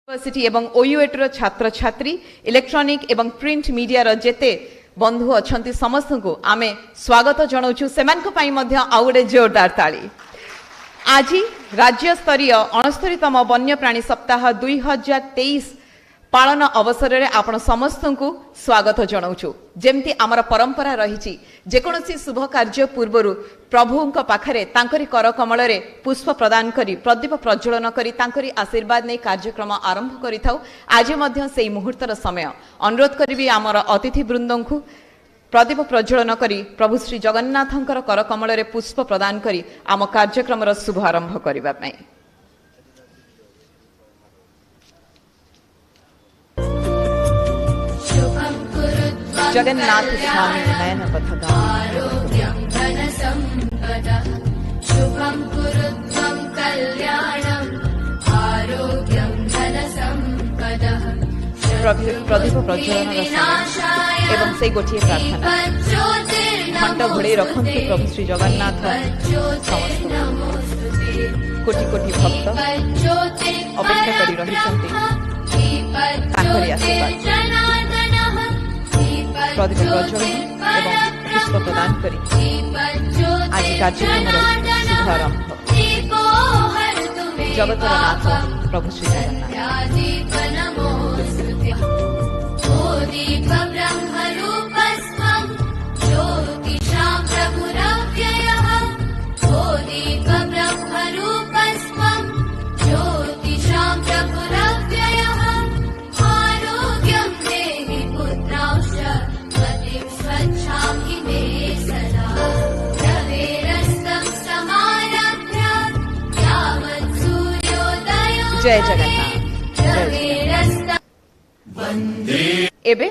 University एवं OUAT छात्र छात्री electronic एवं प्रिंट मीडिया जेते बंधु अच्छा समस्त को आमे स्वागत जनाऊँ से आउ गोटे जोरदार ताली। आज राज्य स्तरीय 69तम वन्यप्राणी सप्ताह 2023 पालन अवसर में आपण समस्त को स्वागत जनाऊँ। जमती आमर परंपरा रही जेकोसी शुभ कार्य पूर्वर प्रभु पाखरे तांकरी कर कमल पुष्प प्रदान करी प्रदीप प्रज्वलन करी तांकरी आशीर्वाद नहीं कार्यक्रम आरंभ करि थाउ। आज मध्य सेई मुहूर्तर समय अनुरोध करी आमर अतिथि वृंद को प्रदीप प्रज्वलन करी प्रभु श्री जगन्नाथंकर कर कमल पुष्प प्रदान करी आम कार्यक्रम शुभ आरंभ करने। जगन्नाथ स्वामी नयन शुभं कुरुत्वं कल्याणं आरोग्यं धनसम्पदः प्रदीप प्रज्वलन एवं से गोटे प्रार्थना घंट घोड़े रखते प्रभु श्री जगन्नाथ समस्त कोटि कोटि भक्त अपेक्षा करी रही आशीर्वाद प्रदीप प्रज्वलन एवं पुष्प प्रदान करी आज कार्यक्रम शुभारंभ जगतर नाथ प्रभु श्री जय जगन्नाथ। एबे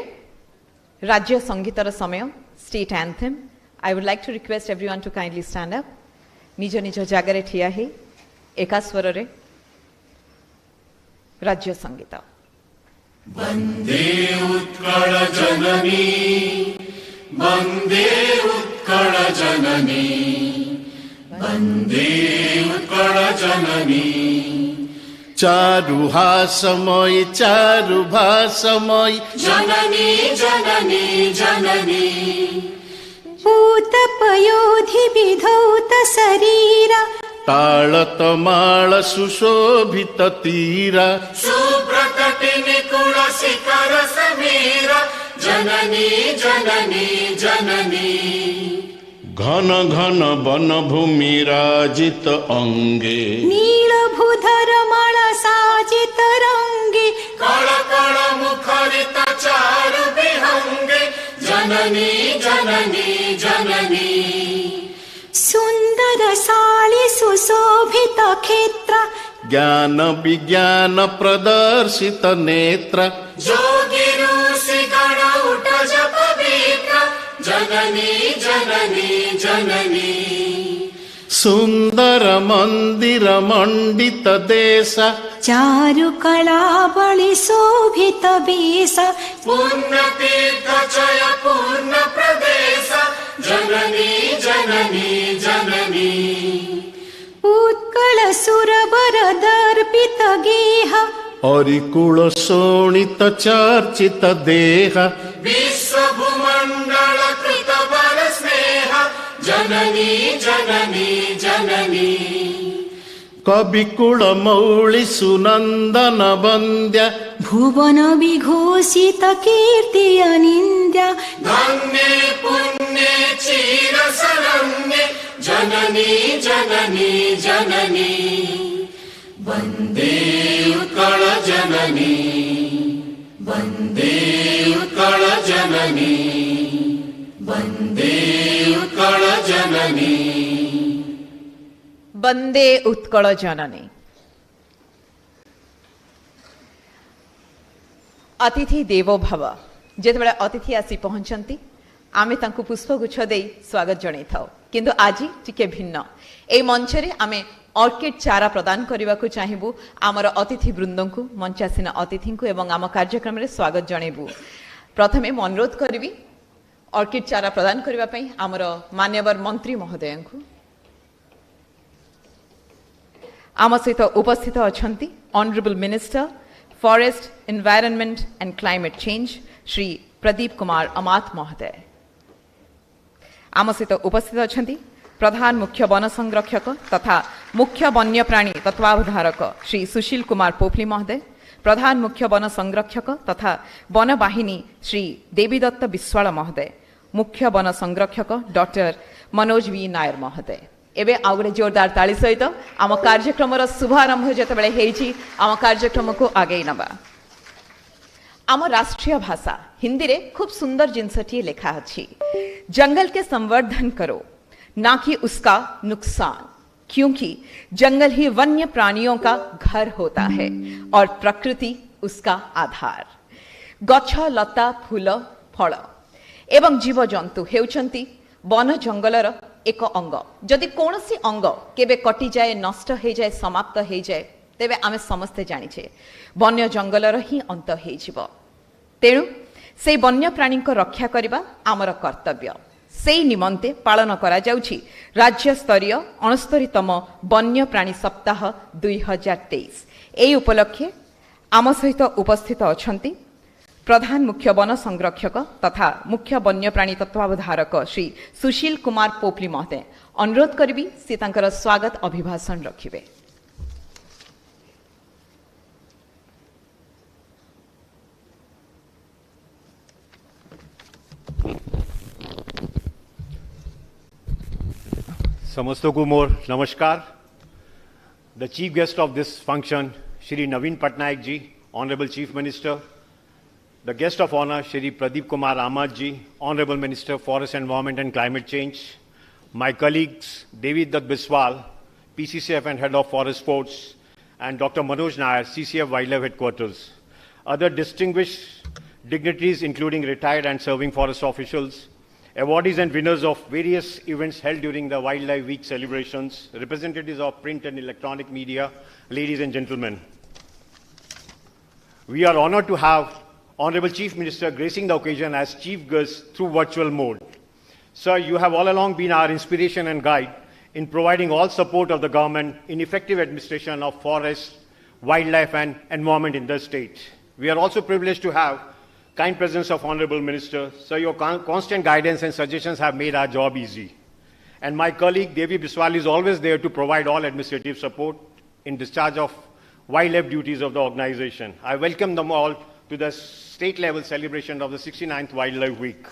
राज्य संगीतर समय state anthem. I would like to request everyone to kindly stand up. निज निज जगार ठिया हे एका स्वर रे राज्य संगीत। वंदे उत्कल जननी वंदे उत्कल जननी वंदे उत्कल जननी चारुहासमयी चारुभासमयी जननी जननी जननी भूतपयोधि विधौत शरीरा ताळतमाळ सुशोभित तीरा शुभ्रतटी निकुल शिखर समीरा जननी जननी जननी घन घन वन भूमि राजित अंगे नीलभूधर माळ साजित रंगे कळ कळ मुखरित चारु विहंगे जननी जननी जननी सुंदर साळी सुशोभित क्षेत्र ज्ञान विज्ञान प्रदर्शित नेत्र जोगी ऋषि गण उठ जप विक्र जननी जननी जननी सुंदर मंदिर मंडित देश चारु कला बलि शोभित वेश पूर्ण तीर्थ चय पूर्ण प्रदेश जननी जननी जननी उत्कल सुरवर दर्पित गेह हरिकुल शोणित चर्चित देह विश्व भूमंडल कृत बर स्नेह जननी जननी जननी कविकुल मौळि सुनंदन वंद्य भुवन विघोषित कीर्ति अनिंद्य धन्ये पुण्ये चिर शरण्ये जननी जननी जननी वंदे उत्कल जननी वंदे उत्कल जननी वंदे उत्कल जननी वंदे उत्कल जननी। अतिथि देवो भव। जेतेबेले अतिथि आसी पहुंचंती आमे तांकु पुष्पगुच्छ देई स्वागत जणाई थाउ। किंतु आज टिके भिन्न ए मंच रे आमे ऑर्किड चारा प्रदान करने को चाहबू आमर अतिथि वृंद को मंचासीन अतिथि को एवं आम कार्यक्रम में स्वागत जनइबू। प्रथमे अनुरोध करी ऑर्किड चारा प्रदान करने आमर मान्यवर मंत्री महोदय को आम सहित उपस्थित अच्छा honourable minister Forest, Environment and Climate Change, Shri Pradeep Kumar Amath Mohoday. आम सहित उपस्थित अछंती प्रधान मुख्य वन संरक्षक तथा मुख्य वन्यप्राणी तत्वावधारक श्री सुशील कुमार पोफली महोदय, प्रधान मुख्य वन संरक्षक तथा वन बाहिनी श्री देवीदत्त बिस्वाल महोदय, मुख्य वन संरक्षक डॉक्टर मनोज वी नायर महोदय। एवं आउ गोटे जोरदार ताली सहित आम कार्यक्रम शुभारंभ जितेबाला होइछि आम कार्यक्रम को आगे नबा। आम राष्ट्रीय भाषा हिंदी रे खूब सुंदर जिनसटी लिखा अछि, जंगल के संवर्धन करो ना कि उसका नुकसान, क्योंकि जंगल ही वन्य प्राणियों का घर होता है और प्रकृति उसका आधार। गछ लता फूल फल एवं जीव जंतु हेउचंती वन जंगलर एक अंग। जदि कौनसी अंग केबे कटि जाए, नष्ट हो जाए, समाप्त हो जाए, तेबे आमे समस्ते जानिछे वन्य जंगलर ही अंत हो जिवो। तेणु से वन्य प्राणी को रक्षा करबा आमर कर्तव्य। से निमंते पालन करा जाउछि राज्य स्तरीय 69तम वन्य प्राणी सप्ताह 2023। एई उपलक्षे आम सहित उपस्थित अछंती प्रधान मुख्य वन संरक्षक तथा मुख्य वन्यप्राणी तत्वावधारक श्री सुशील कुमार पोफली महोदय। अनुरोध करिबी से तांकर स्वागत अभिभाषण रखिबे। समस्तों को मोर नमस्कार। The chief guest of this function, Shri Naveen Patnaik ji, Honorable Chief Minister. The guest of honor, Shri Pradeep Kumar Amath ji, Honorable Minister, Forest Environment and Climate Change. My colleagues, Devi Dutt Biswal, PCCF and Head of Forest Sports, and Dr. Manoj Nair, CCF Wildlife Headquarters. Other distinguished dignitaries, including retired and serving forest officials, awardees and winners of various events held during the Wildlife Week celebrations, representatives of print and electronic media, ladies and gentlemen. We are honored to have Honorable Chief Minister gracing the occasion as chief guest through virtual mode. Sir, you have all along been our inspiration and guide in providing all support of the government in effective administration of forest, wildlife and environment in the state. We are also privileged to have kind presence of Honorable Minister. So your constant guidance and suggestions have made our job easy. And my colleague Devi Biswal is always there to provide all administrative support in discharge of wildlife duties of the organization. I welcome them all to the state level celebration of the 69th Wildlife Week.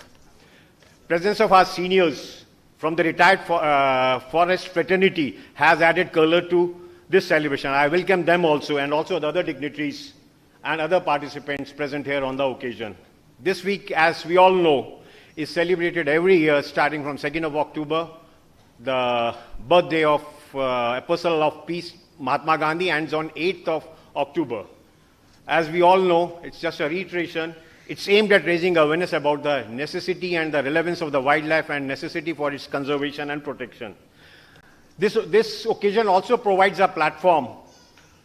Presence of our seniors from the retired forest fraternity has added color to this celebration. I welcome them also, and also the other dignitaries and other participants present here on the occasion. This week, as we all know, is celebrated every year starting from 2nd of October, the birthday of Apostle of Peace, Mahatma Gandhi, ends on 8th of October. As we all know, it's just a reiteration. It's aimed at raising awareness about the necessity and the relevance of the wildlife and necessity for its conservation and protection. This occasion also provides a platform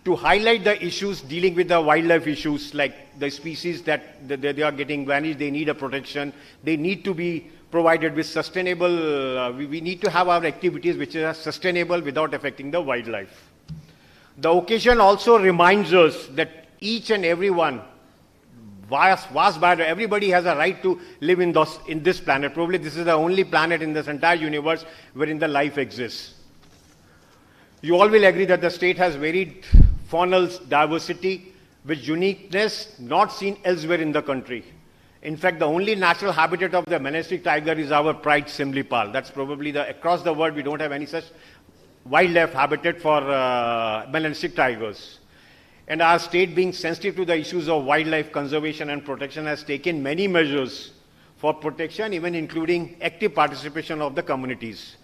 to highlight the issues dealing with the wildlife issues, like the species that they are getting vanished, they need a protection, they need to be provided with sustainable, we need to have our activities which are sustainable without affecting the wildlife. The occasion also reminds us that each and everyone, vast everybody has a right to live in this planet. Probably this is the only planet in this entire universe wherein the life exists. You all will agree that the state has varied faunal diversity with uniqueness not seen elsewhere in the country. In fact, the only natural habitat of the monastic tiger is our pride, Simlipal. That's probably across the world we don't have any such wildlife habitat for monastic tigers. And our state, being sensitive to the issues of wildlife conservation and protection, has taken many measures for protection, even including active participation of the communities.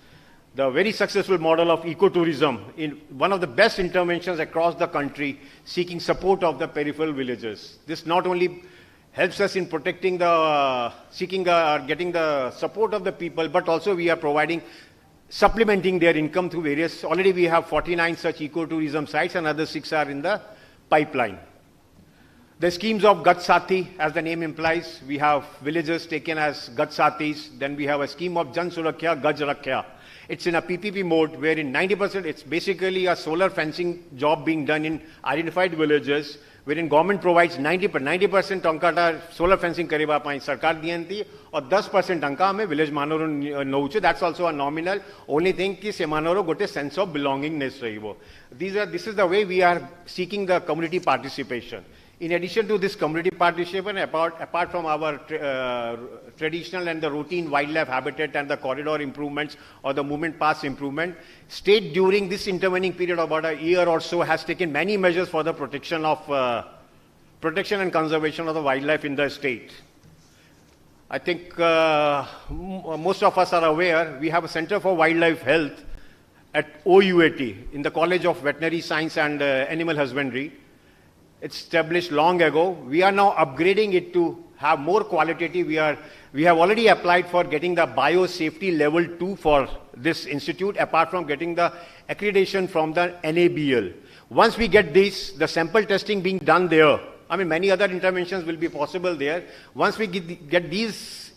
The very successful model of ecotourism, in one of the best interventions across the country, seeking support of the peripheral villages. This not only helps us in protecting getting the support of the people, but also we are supplementing their income through various, already we have 49 such ecotourism sites and other 6 are in the pipeline. The schemes of Gat Saathi, as the name implies, we have villages taken as Gat Saathis, then we have a scheme of Jan Surakhya, Gaj Rakhya. It's in a PPP mode where in 90% it's basically a solar fencing job being done in identified villages wherein government provides 90% टंकाटा solar fencing करेबा पाई सरकार दियंती और 10% टंका हमें village मानोरो नौचे. That's also a nominal. Only thing कि से मानोरो गोटे sense of belongingness रहीबो. This is the way we are seeking the community participation. In addition to this community participation, apart from our traditional and the routine wildlife habitat and the corridor improvements or the movement pass improvement, state during this intervening period of about a year or so has taken many measures for the protection and conservation of the wildlife in the state. I think most of us are aware we have a Center for Wildlife Health at OUAT in the College of Veterinary Science and Animal Husbandry. It's established long ago. We are now upgrading it to have more qualitative. We have already applied for getting the biosafety level 2 for this institute, apart from getting the accreditation from the NABL. Once we get this, the sample testing being done there, I mean, many other interventions will be possible there. Once we get these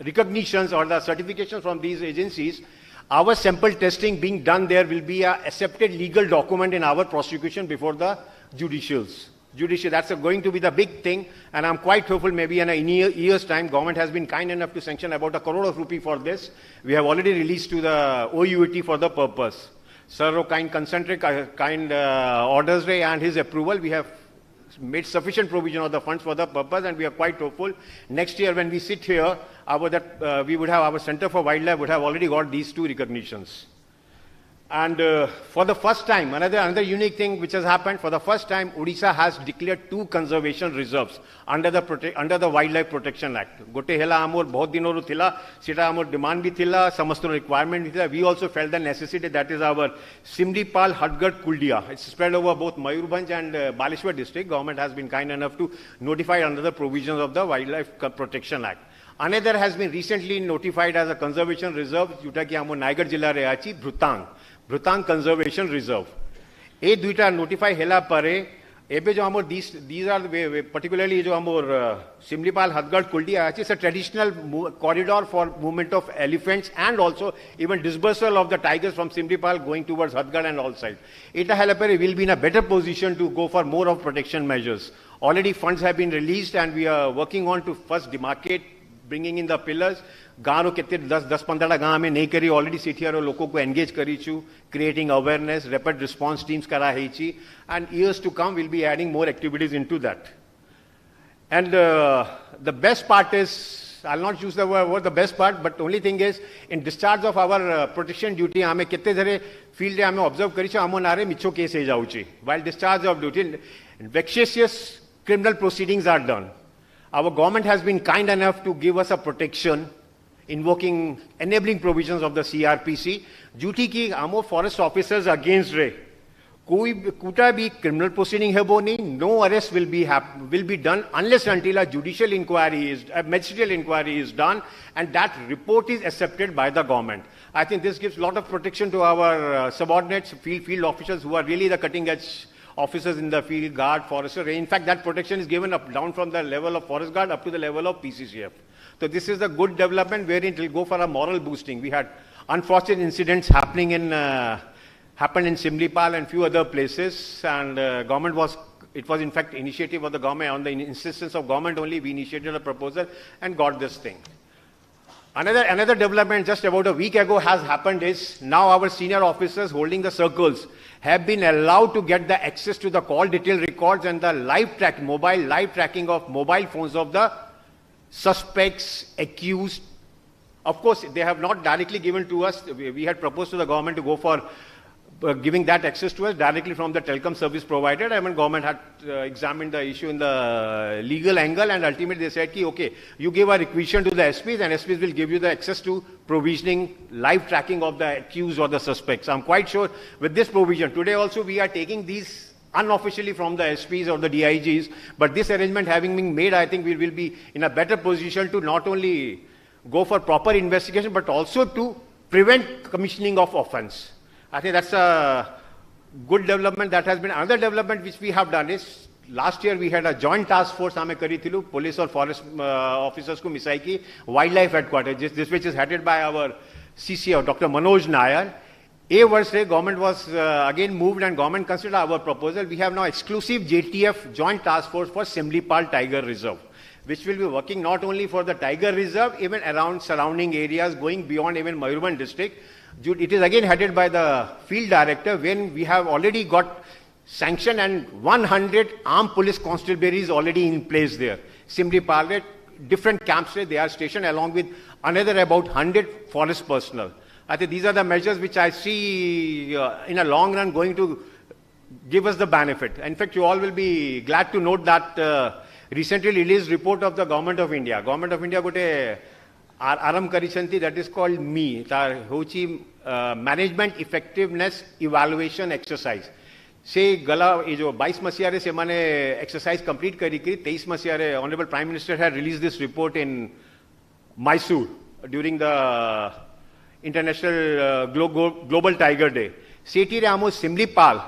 recognitions or the certifications from these agencies, our sample testing being done there will be a accepted legal document in our prosecution before the judicials. That's going to be the big thing, and I'm quite hopeful maybe in a year's time, government has been kind enough to sanction about ₹1 crore for this. We have already released to the OUAT for the purpose. Sir, kind orders and his approval, we have made sufficient provision of the funds for the purpose, and we are quite hopeful. Next year when we sit here, we would have our Center for Wildlife would have already got these 2 recognitions. And for the first time, another unique thing which has happened, for the first time, Odisha has declared 2 conservation reserves under the Wildlife Protection Act. Gote hela amor bahut dinoru thila, sita amor demand bhi thila, samasto requirement bhi thila. We also felt the necessity, that is our Simlipal, Hadgad, Kuldia. It's spread over both Mayurbhanj and Baleshwar district. Government has been kind enough to notify under the provisions of the Wildlife Protection Act. Another has been recently notified as a conservation reserve, jota ki amo Nayagarh jilla re achi, Bhrutang Conservation Reserve. A duita notify hela pare, ebe jo amor these are particularly jo amor Simlipal, Hadgad, Kuldia achi, it's a traditional corridor for movement of elephants and also even dispersal of the tigers from Simlipal going towards Hadgad and all sides. Eta hela pare will be in a better position to go for more of protection measures. Already funds have been released and we are working on to first demarcate, bringing in the pillars. गाँव कितने 10-15 गाँव में नहीं करी, already city लोगों को engage करी चु, creating awareness, rapid response teams करा है ची, and years to come we'll be adding more activities into that. And the best part is, I'll not use the word the best part, but only thing is, in discharge of our protection duty, हमें कितने जरे field हमें observe करी चु, हमो नारे मिच्छो case है जाऊ ची. While discharge of duty, vexatious criminal proceedings are done. Our government has been kind enough to give us a protection, invoking enabling provisions of the CRPC. Duty ki amo forest officers against re. Koi kuta bhi criminal proceeding hai bo nahi, no arrest will be done unless until a judicial inquiry a magistrate inquiry is done, and that report is accepted by the government. I think this gives a lot of protection to our subordinates, field officers who are really the cutting edge officers in the field, guard, forester. In fact, that protection is given down from the level of forest guard up to the level of PCCF. So this is a good development wherein it will go for a moral boosting. We had unfortunate incidents happened in Simlipal and few other places, and it was in fact initiative of the government, on the insistence of government only, we initiated a proposal and got this thing. Another development just about a week ago has happened is, now our senior officers holding the circles have been allowed to get the access to the call detail records and the live tracking of mobile phones of the suspects, accused. Of course, they have not directly given to us. We had proposed to the government to go for giving that access to us directly from the telecom service provider. I mean, government had examined the issue in the legal angle, and ultimately they said, okay, you give a requisition to the SPs, and SPs will give you the access to provisioning live tracking of the accused or the suspects. I'm quite sure with this provision, today also we are taking these unofficially from the SPs or the DIGs, but this arrangement having been made, I think we will be in a better position to not only go for proper investigation, but also to prevent commissioning of offense. I think that's a good development that has been. Another development which we have done is, last year we had a joint task force, police or forest officers ko misai ki wildlife headquarters, this which is headed by our CCO, Dr. Manoj Nair. A Wednesday, government was again moved and government considered our proposal. We have now exclusive JTF Joint Task Force for Simlipal Tiger Reserve, which will be working not only for the Tiger Reserve, even around surrounding areas, going beyond even Mayurbhanj district. It is again headed by the field director, when we have already got sanction and 100 armed police constabularies already in place there. Simlipal, different camps they are stationed, along with another about 100 forest personnel. I think these are the measures which I see in a long run going to give us the benefit. In fact, you all will be glad to note that recently released report of the Government of India. Government of India gote aram karishanti, that is called ME, hochi Management Effectiveness Evaluation Exercise. से गला ये जो 22 मसीहा रे से माने exercise complete करी 23 मसीहा रे honourable prime minister had release this report in Mysore during the International Global Tiger Day. City Ramo Simlipal.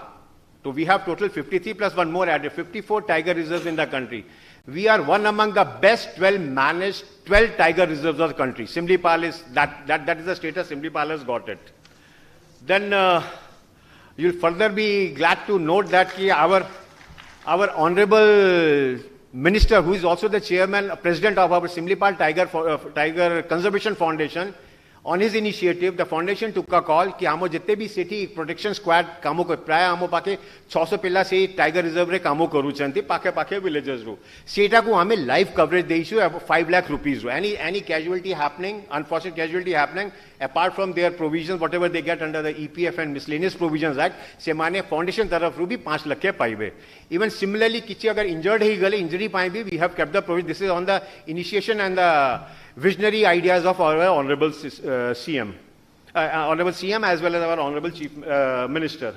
So we have total 53 plus one more added, 54 tiger reserves in the country. We are one among the best 12 managed 12 tiger reserves of the country. Simlipal is that is the status Simlipal has got it. Then you'll further be glad to note that our honorable minister, who is also the chairman, president of our Simlipal Tiger Conservation Foundation, on his initiative, the foundation took a call कि आमो जितने भी city protection squad कामो को प्राय आमो पाके 600 पिल्ला से tiger reserve रे कामो करू चंती पाके villages रो सेटा को हमें live coverage देइशु 5 lakh rupees row any casualty happening, unfortunate casualty happening, apart from their provisions whatever they get under the EPF and miscellaneous provisions act, से माने foundation तरफ रो भी 5 lakh के पाइबे. Even similarly किसी अगर injured ही गले injury पाए भी, we have kept the provision. This is on the initiation and the visionary ideas of our honorable CM, honorable CM as well as our honorable Chief Minister.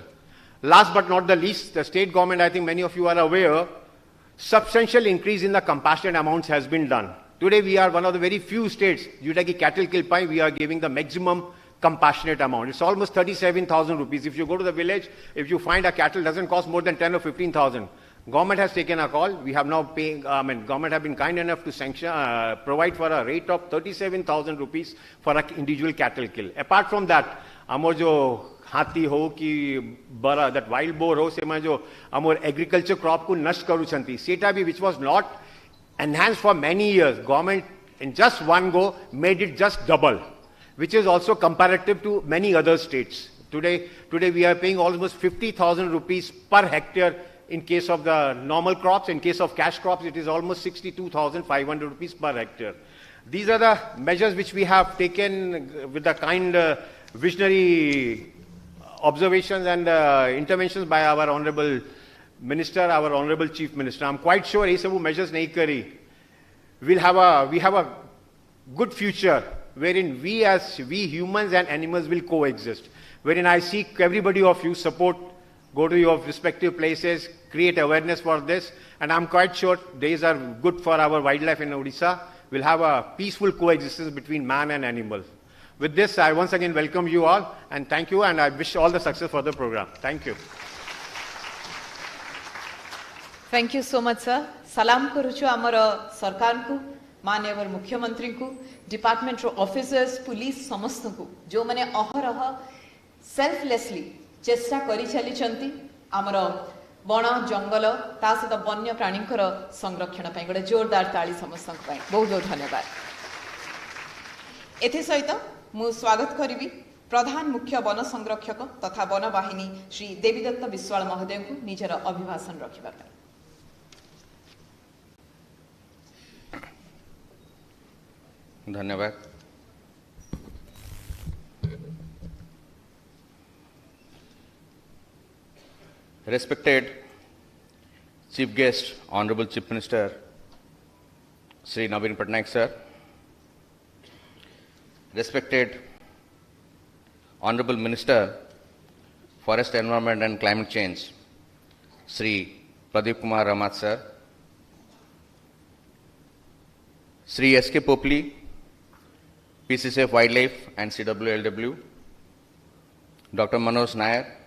Last but not the least, the state government, I think many of you are aware, substantial increase in the compassionate amounts has been done. Today we are one of the very few states, due to cattle kill pai, we are giving the maximum compassionate amount. It's almost 37,000 rupees. If you go to the village, if you find a cattle doesn't cost more than 10 or 15,000. Government has taken a call. We have now paying, government have been kind enough to sanction, provide for a rate of 37,000 rupees for an individual cattle kill. Apart from that, amor jo hathi ho ki bara, that wild boar ho, sema jo amor agriculture crop ko nast karu chanti. Seta bhi, which was not enhanced for many years, government in just one go made it just double, which is also comparative to many other states. Today we are paying almost 50,000 rupees per hectare. In case of the normal crops, in case of cash crops, it is almost 62,500 rupees per hectare. These are the measures which we have taken with the kind visionary observations and interventions by our honorable minister, our honorable chief minister. I'm quite sure ये सब measures नहीं करी. We have a good future wherein we humans and animals will coexist. Wherein I seek everybody of you support. Go to your respective places, create awareness for this, and I'm quite sure days are good for our wildlife in Odisha. We'll have a peaceful coexistence between man and animal. With this, I once again welcome you all, and thank you, and I wish all the success for the program. Thank you. Thank you so much, sir. Salam karuchu amara sarkar ku, माननीय मुख्यमंत्री को, department officers, police समस्त को जो मैंने अहरह selflessly चेष्टा करी चली आमर बण जंगल ता सहित वन्य प्राणी संरक्षण गोटे जोरदार ताली समस्त बहुत बहुत धन्यवाद. एसत मु स्वागत करी प्रधान मुख्य वन संरक्षक तथा वन बाहिनी श्री देवीदत्त विश्वाल महोदय को निजर अभिभाषण रखा. धन्यवाद. Respected Chief Guest, Honorable Chief Minister, Sri Naveen Patnaik sir, respected Honorable Minister, Forest Environment and Climate Change, Sri Pradeep Kumar Ramat sir, Sri S.K. Popli, PCCF Wildlife and CWLW, Dr. Manoj Nair,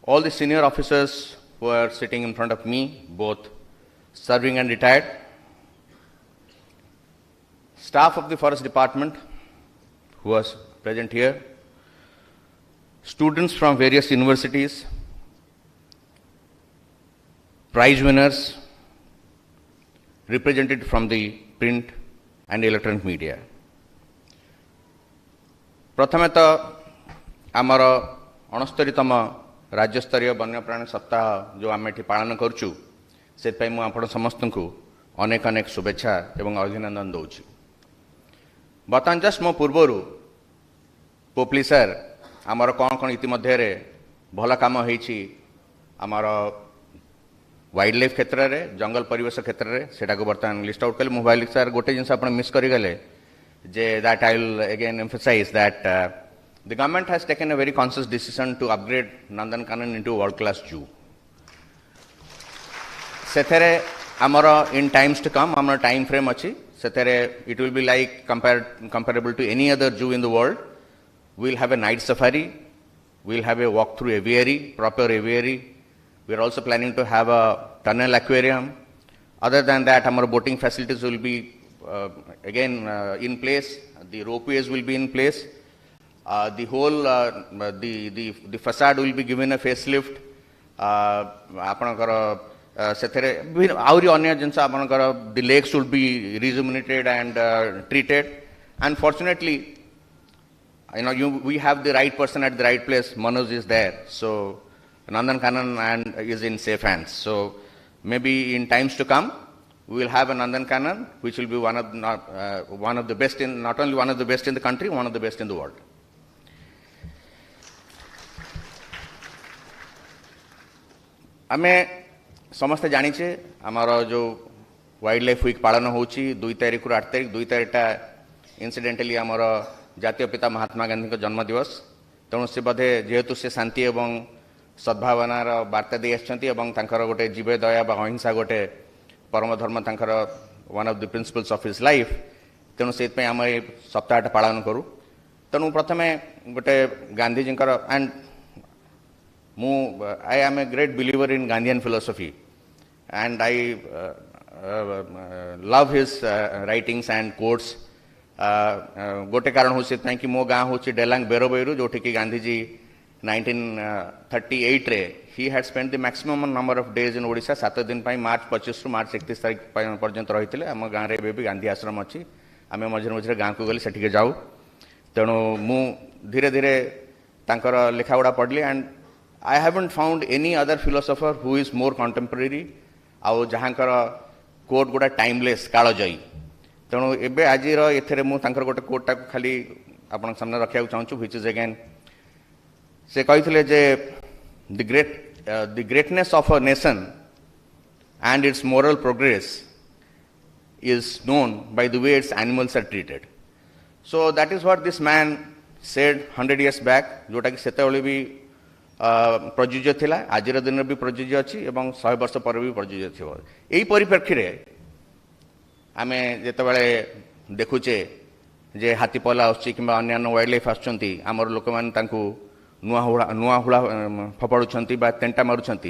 all the senior officers who are sitting in front of me, both serving and retired, staff of the Forest Department who was present here, students from various universities, prize winners, represented from the print and electronic media. प्रथमे तो आमर 69तम राज्यस्तरीय वन्यप्राणी सप्ताह जो आम ये पालन करुचु से मुझे समस्त को अनेक अनेक शुभेच्छा एवं अभिनंदन दूची। बर्तमान जस्ट मो पूर्वर पोपली सर आमर कौन कौन इतिमध्य भल कम होमर वाइल्ड लाइफ क्षेत्र में जंगल परिवेश क्षेत्र में सेटा को बर्तमान लिस्ट आउट कले मोबाइल सर गोटे जिन आप miss करगले that I will again emphasize that the government has taken a very conscious decision to upgrade Nandankanan into a world-class zoo. Sethere amara in times to come, amara time frame achi. Sethere it will be like comparable to any other zoo in the world. We'll have a night safari. We'll have a walk through aviary, proper aviary. We're also planning to have a tunnel aquarium. Other than that, amara boating facilities will be again in place. The ropeways will be in place. The whole the facade will be given a facelift. आपनकर सेथरे आउरी अन्य जिनस आपनकर the lakes will be rejuvenated and treated. And fortunately, we have the right person at the right place. Manoj is there, so Nandankanan and is in safe hands. So maybe in times to come, we will have a Nandankanan, which will be one of the best in, not only one of the best in the country, one of the best in the world. आमे समस्ते जानिचे आमार जो wild life week पालन होची 2 तारीख रु 8 तारीख 2 तारीखटा incidentally आमार जातीय पिता महात्मा गांधी जन्म दिवस तेणु से बोधे जेहेतु से शांति एवं सद्भावनार वार्ता दे आछंती एवं तांकर गोटे जीव दया बा अहिंसा गोटे परम धर्म तांकर one of the principles of his life तेणु से आम ये सप्ताहटा पालन करूँ तेणु प्रथमे गोटे Gandhiji and I am a great believer in Gandhian philosophy and I love his writings and quotes गोटे कारण हो कि मो गाँ हूँ डेलांग बेरोबईरू जो कि गांधीजी 1938 रे he had spent the maximum number of days in Odisha 7 दिन मार्च 25 रु मार्च 31 तारीख पर्यंत रही आम गाँव में गांधी आश्रम अच्छी आम मझे मझे गाँव को गले से जाऊ तेणु मु धीरे धीरे तांकर लेखा गुड़ा पढ़ली and I haven't found any other philosopher who is more contemporary आउ जहाँकर कोट गुड़ा टाइमलेस कालजयी तेणु एबे आज एथेरे मु तांकर गोटे कोटा खाली आपन सामने रखा चाहूँ व्हिच इज अगेन से कही जे the greatness of a nation and its moral progress is known by the way its animals are treated. So that is what this man said 100 years back, जोटा कि सेतेबेले भी प्रयोज्य थिला आजिर दिन भी प्रयोज्य अच्छी एवं 100 वर्ष पर भी प्रयोज्य थिबो। एही परिप्रेक्षी रे आमे जेतेबेले देखुचे जे हाथीपला आछी किबा अन्य वाइल्ड लाइफ आछंती हमर लोक मान तांकू नुआ हुड़ा फपाड़ुंट तेंटा मारुंट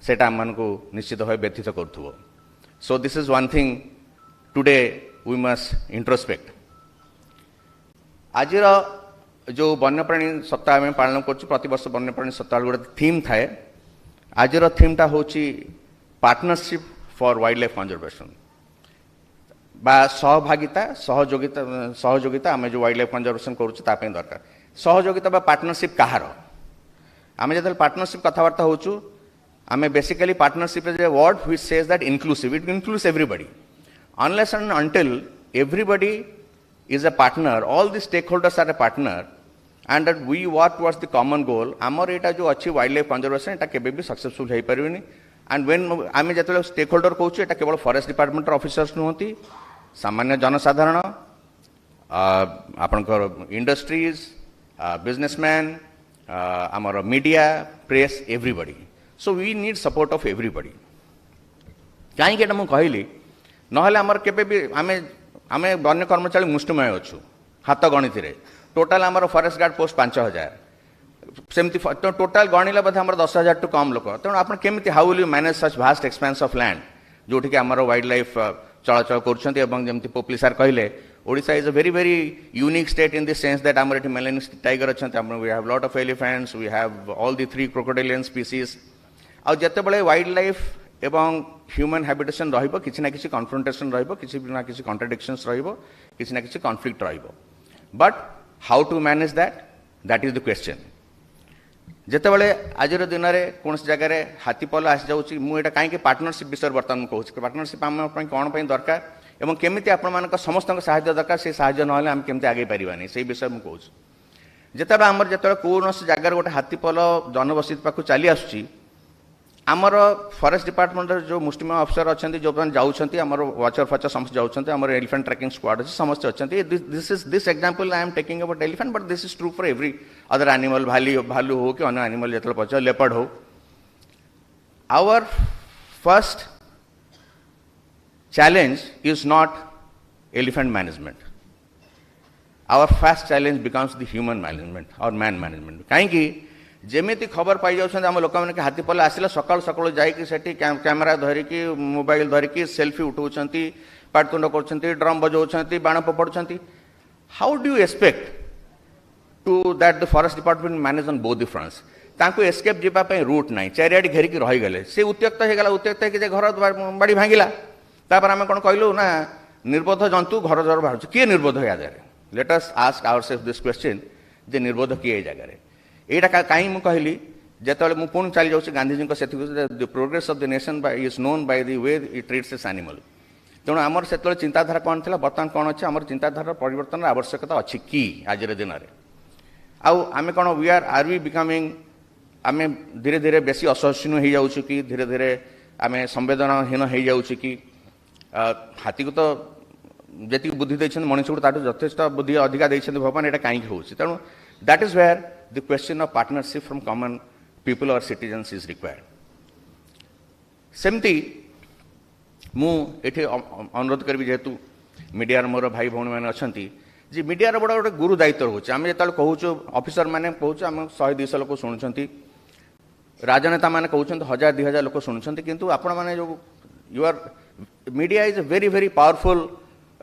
से निश्चित भाव व्यथित करुव so this is one thing today we must introspect आज जो वन्यप्राणी सप्ताह में पालन कर प्रति वर्ष वन्यप्राणी सप्ताह गोटे थीम थाए आज थीमटा हूँ partnership for wild life conservation बा सहभागिता सहयोगिता आम जो वाइल्ड लाइफ कंजर्वेशन करूँ दरकार सहयोगिता बा पार्टनरशिप कहार आम जो पार्टनरशिप कथबार्ता होचु आम basically partnership is a word which says that inclusive it includes everybody unless and until everybody is a partner all the stakeholders are a partner and that we work towards the common goal आमर यहाँ जो अच्छी wild life conservation यहाँ केबे भी successful हो पारे and when आम जो स्टेक होल्डर कहूँ यहाँ केवल फॉरेस्ट डिपार्टमेंट ऑफिसर्स नुहति सामान्य जनसाधारण आपणकर industries businessman, our media, press, everybody. So we need support of everybody. कहीं के मुझे कहली नहले आमर केबे भी आमे वन्य कर्मचारी मुष्टमय अच्छु हाथ गणित टोटाल आमर फॉरेस्ट गार्ड पोस्ट 5000 सेमती टोटाल गणिले बोधे आमर 10,000 टू कम लोक तेणु आप केमी how will you manage such vast expense of land जोटि आमर वाइल्ड लाइफ चलाचल कर पोपली सार कहले Odisha is a very, very unique state in the sense that our Melanistic tiger achhanti, we have lot of elephants, we have all the 3 crocodilian species. ଆଉ ଯେତେବେଳେ wild life ଏବଂ human ହାବିଟେସନ୍ ରହିବ କିଛି ନା କିଛି କନଫ୍ରଣ୍ଟେସନ୍ ରହିବ କିଛି ନା କିଛି କଣ୍ଟ୍ରାଡିକ୍ସନ୍ସ ରହିବ କିଛି ନା କିଛି କନଫ୍ଲିକ୍ଟ ରହିବ but how to manage that is the question ଯେତେବେଳେ ଆଜିର ଦିନରେ କୌଣସି ଜାଗାରେ ହାତୀପଲ ଆସିଯାଉଛି ମୁଁ ଏଇଟା କାହିଁକି ପାର୍ଟନରସିପ୍ ବିଷୟରେ ବର୍ତ୍ତମାନ ମୁଁ କହୁଛି ପାର୍ଟନରସିପ୍ ଆମ ପାଇଁ କ'ଣ ପାଇଁ ଦରକାର ଏବଂ କେମିତି ଆପଣମାନଙ୍କ ସମସ୍ତଙ୍କ ସାହାଯ୍ୟ ଦରକାର ସେ ସାହାଯ୍ୟ ନହେଲେ ଆମେ କେମିତି ଆଗେଇ ପାରିବାନି ସେଇ ବିଷୟରେ ମୁଁ କହୁଛି ଯେତେବେଳେ କୌଣସି ଜାଗାରେ ଗୋଟେ ହାତୀପଲ ଜନବସତି ପାଖକୁ ଚାଲି ଆସୁଛି ଆମର ଫରେଷ୍ଟ ଡିପାର୍ଟମେଣ୍ଟର ଯେଉଁ ମୁଷ୍ଟିମେୟ ଅଫିସର ଅଛନ୍ତି ଯେଉଁମାନେ ଯାଉଛନ୍ତି ଆମର ୱାଚର ଫଚର ସମସ୍ତେ ଯାଉଛନ୍ତି ଆମର ଏଲିଫେଣ୍ଟ ଟ୍ରାକିଂ ସ୍କ୍ୱାଡ୍ ଅଛି ସମସ୍ତେ ଅଛନ୍ତି this example I am taking about elephant but this is true for every other animal ଭାଲୁ ହଉ କି ଅନ୍ୟ ଆନିମଲ୍ ଯେତେବେଳେ ପଚାର ଲେପର୍ଡ ହଉ our first challenge is not elephant management. Our first challenge becomes the human management or man management. କାହିଁକି ଯେମିତି ଖବର ପାଇ ଯାଉଛନ୍ତି ଆମ ଲୋକମାନେ କି ହାତୀପଲ ଆସିଲା ସକାଳୁ ସକାଳୁ ଯାଇକି ସେଠି କ୍ୟାମେରା ଧରିକି ମୋବାଇଲ ଧରିକି ସେଲ୍ଫି ଉଠାଉଛନ୍ତି ପାଟିତୁଣ୍ଡ କରୁଛନ୍ତି ଡ୍ରମ୍ ବଜାଉଛନ୍ତି ବାଣ ଫୋପାଡୁଛନ୍ତି how do you expect to that the forest department manage on both the fronts ତାଙ୍କୁ ଏସ୍କେପ୍ ଯିବା ପାଇଁ ରୁଟ୍ ନାହିଁ ଚାରିଆଡ଼େ ଘେରିକି ରହିଗଲେ ସେ ଉତ୍ତ୍ୟକ୍ତ ହେଇଗଲା ଉତ୍ତ୍ୟକ୍ତ ହେଇକି ଯେ ଘର ବାଡ଼ି ଭାଙ୍ଗିଲା ତାପରେ ଆମେ କ'ଣ କହିଲୁ ନା ନିର୍ବୋଧ ଜନ୍ତୁ ଘର ଦ୍ୱାର ବାହାରୁଛି କିଏ ନିର୍ବୋଧ ଏ ଜାଗାରେ ଲେଟ୍ ଅସ୍ ଆସ୍କ ଆୱାରସେଲ୍ଫ ଦିସ୍ କ୍ୱେଶ୍ଚିନ୍ ଯେ ନିର୍ବୋଧ କିଏ ଏ ଜାଗାରେ ଏଇଟା କାହିଁ ମୁଁ କହିଲି ଯେତେବେଳେ ମୁଁ ପୁଣି ଚାଲି ଯାଉଛି ଗାନ୍ଧିଜୀଙ୍କ ସେଥିକୁ the progress of the nation is known by the way it treats this animal ତେଣୁ ଆମର ସେତେବେଳେ ଚିନ୍ତାଧାରା କ'ଣ ଥିଲା ବର୍ତ୍ତମାନ କ'ଣ ଅଛି ଆମର ଚିନ୍ତାଧାରାର ପରିବର୍ତ୍ତନର ଆବଶ୍ୟକତା ଅଛି କି ଆଜିର ଦିନରେ ଆଉ ଆମେ କ'ଣ ଆର୍ ୱି ବିକମିଂ ଆମେ ଧୀରେ ଧୀରେ ବେଶୀ ଅସହିଷ୍ଣୁ ହେଇଯାଉଛୁ କି ଧୀରେ ଧୀରେ ଆମେ ସମ୍ବେଦନହୀନ ହେଇଯାଉଛୁ କି ହାତୀକୁ ତ ଯେତିକି ବୁଦ୍ଧି ଦେଇଛନ୍ତି ମଣିଷକୁ ତାଠୁ ଯଥେଷ୍ଟ ବୁଦ୍ଧି ଅଧିକା ଦେଇଛନ୍ତି ଭଗବାନ ଏଇଟା କାହିଁକି ହେଉଛି ତେଣୁ that is where the question of partnership from common people or citizens is required ସେମିତି ମୁଁ ଏଠି ଅନୁରୋଧ କରିବି ଯେହେତୁ ମିଡ଼ିଆର ମୋର ଭାଇ ଭଉଣୀମାନେ ଅଛନ୍ତି ଯେ ମିଡ଼ିଆର ବଡ଼ ଗୋଟେ ଗୁରୁ ଦାୟିତ୍ୱ ରହୁଛି ଆମେ ଯେତେବେଳେ କହୁଛୁ ଅଫିସରମାନେ କହୁଛୁ ଆମେ 100-200 ଲୋକ ଶୁଣୁଛନ୍ତି ରାଜନେତାମାନେ କହୁଛନ୍ତି 1000-2000 ଲୋକ ଶୁଣୁଛନ୍ତି କିନ୍ତୁ ଆପଣମାନେ ଯେଉଁ UR media is a very, very powerful,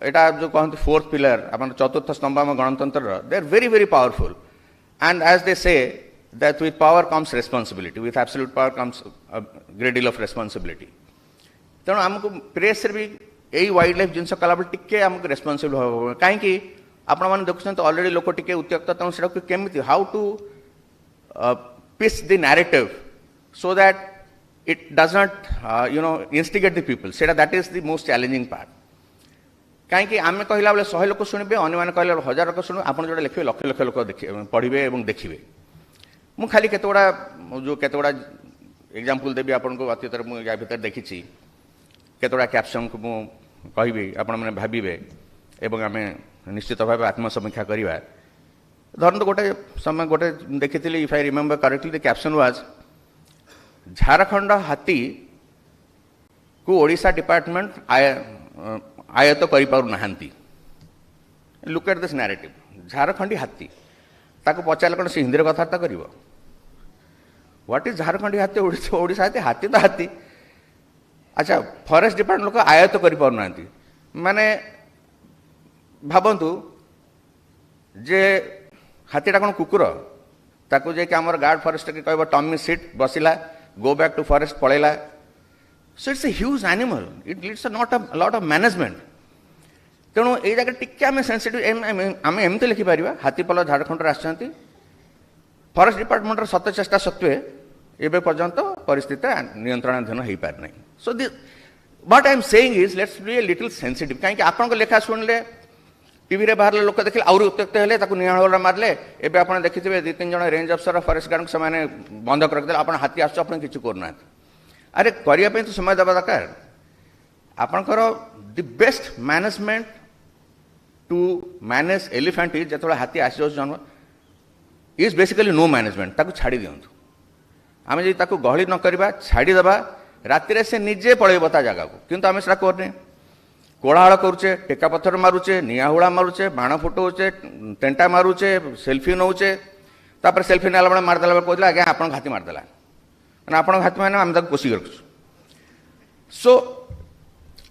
এটা जो कहते fourth pillar, अपन चतुर्थ स्तंभ में गणतंत्र, they are very, very powerful. And as they say, that with power comes responsibility, with absolute power comes a great deal of responsibility. तेणु हमको press भी यही वाइल्ड लाइफ जिनस कला टिके हमको रेस्पॉन्सिबल हो कहीं आपण मैंने देखुं तो ऑलरेडी लोक टिके उत्त्यक्त तेणु से केमी how to pitch the narrative so that it does not instigate the people सेटा that is the most challenging part कहीं आम कहला बेले 100 लोक शुणे अन्य मैंने कहला 1000 लोक शुणु आप जो लिखे लक्ष लक्ष लोक पढ़े और देखिए मु खाली केतगुड़ा जो केतगुड़ा एग्जांपल देवी आपको अतीतर मुझे या भीतर देखी केतगुड़ा कैप्शन को मु कहबी आपण मैंने भाविबे एवं आम निश्चित भाव आत्मसमीक्षा करवा धरत गोटे समय गोटे देखी if I remember correctly the caption was Jharkhand हाथी को ओडिशा डिपार्टमेंट आयत करि पारु नाहंती लुक एट दिस नैरेटिव झारखंडी हाथी ताको पचारे कौन से हिंदी कथबार्ता कर व्हाट इज झारखंडी हाथी ओडिशा हाथी हाथी तो हाथी अच्छा फॉरेस्ट डिपार्टमेंट लोक आयत करि पारु नाहंती माने भाबंतु जे हाथीटा कौन कुकुर ताको जे कि हमर गार्ड फॉरेस्ट के कहबो टॉमी सीट बसिला go back to forest पळेला so it's a huge animal it needs a lot of management तेणु ये जगह टिके आम सेंसिटिव आम एमती लिखिपर हाथीपल झारखंड आसती फॉरेस्ट डिपार्टमेंट सत चेष्टा सत्वे एवं पर्यंत परिस्थिति नियंत्रणाधीन हो पार ना so what I am saying is let's be a little sensitive कहीं आपन लेखा शुणिले टीवी रे बाहर लोक देखिले आउरी उत्त्यक्त हेले ताकू निहाळोरा मारले एबे आपण देखिथिबे 2-3 जण रेंज अफसर फॉरेस्ट गार्ड से माने बंद कर देले आपण हाथी आछो आपण किछु करना अरे करिया पे तो समय दबा दरकार आपनकर the best management to manage elephant is जतोला हाथी आसी जन्म इज बेसिकली नो मैनेजमेंट ताकू छाड़ी दियंतु आमे जे ताकू गहली न करबा छाड़ी दबा राति रे से निजे पळेबो ता जगह को किंतु आमे सेटा करने कोलाहल करुचे टेका पत्थर मारुचे निआहुड़ा मारुचे बाण फुटाऊचे टेंटा मारुचे सेल्फी नौचे तापर सेल्फी नेला बेले मारदेला बेले कहला आज्ञा आपन हाथी मारदेला माने आपन हाथी माने हम ताको पोसी रखछु सो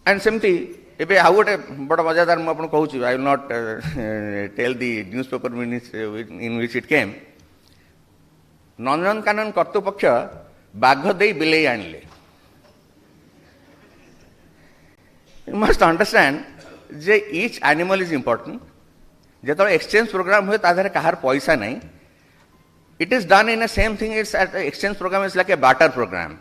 एंड सेमती एबे आउ गोटे बड़ मजादार मुझे कहूँ I will not tell the newspaper in which it came Nandankanan कर्तृपक्ष बाघ दे बिले आणले यू मस्ट अंडरस्टैंड जे ईच एनिमल इज इम्पोर्टेंट जो एक्सचेंज प्रोग्राम हुए ताधर कहार पैसा नहीं it is done in same thing it's exchange program is like a barter program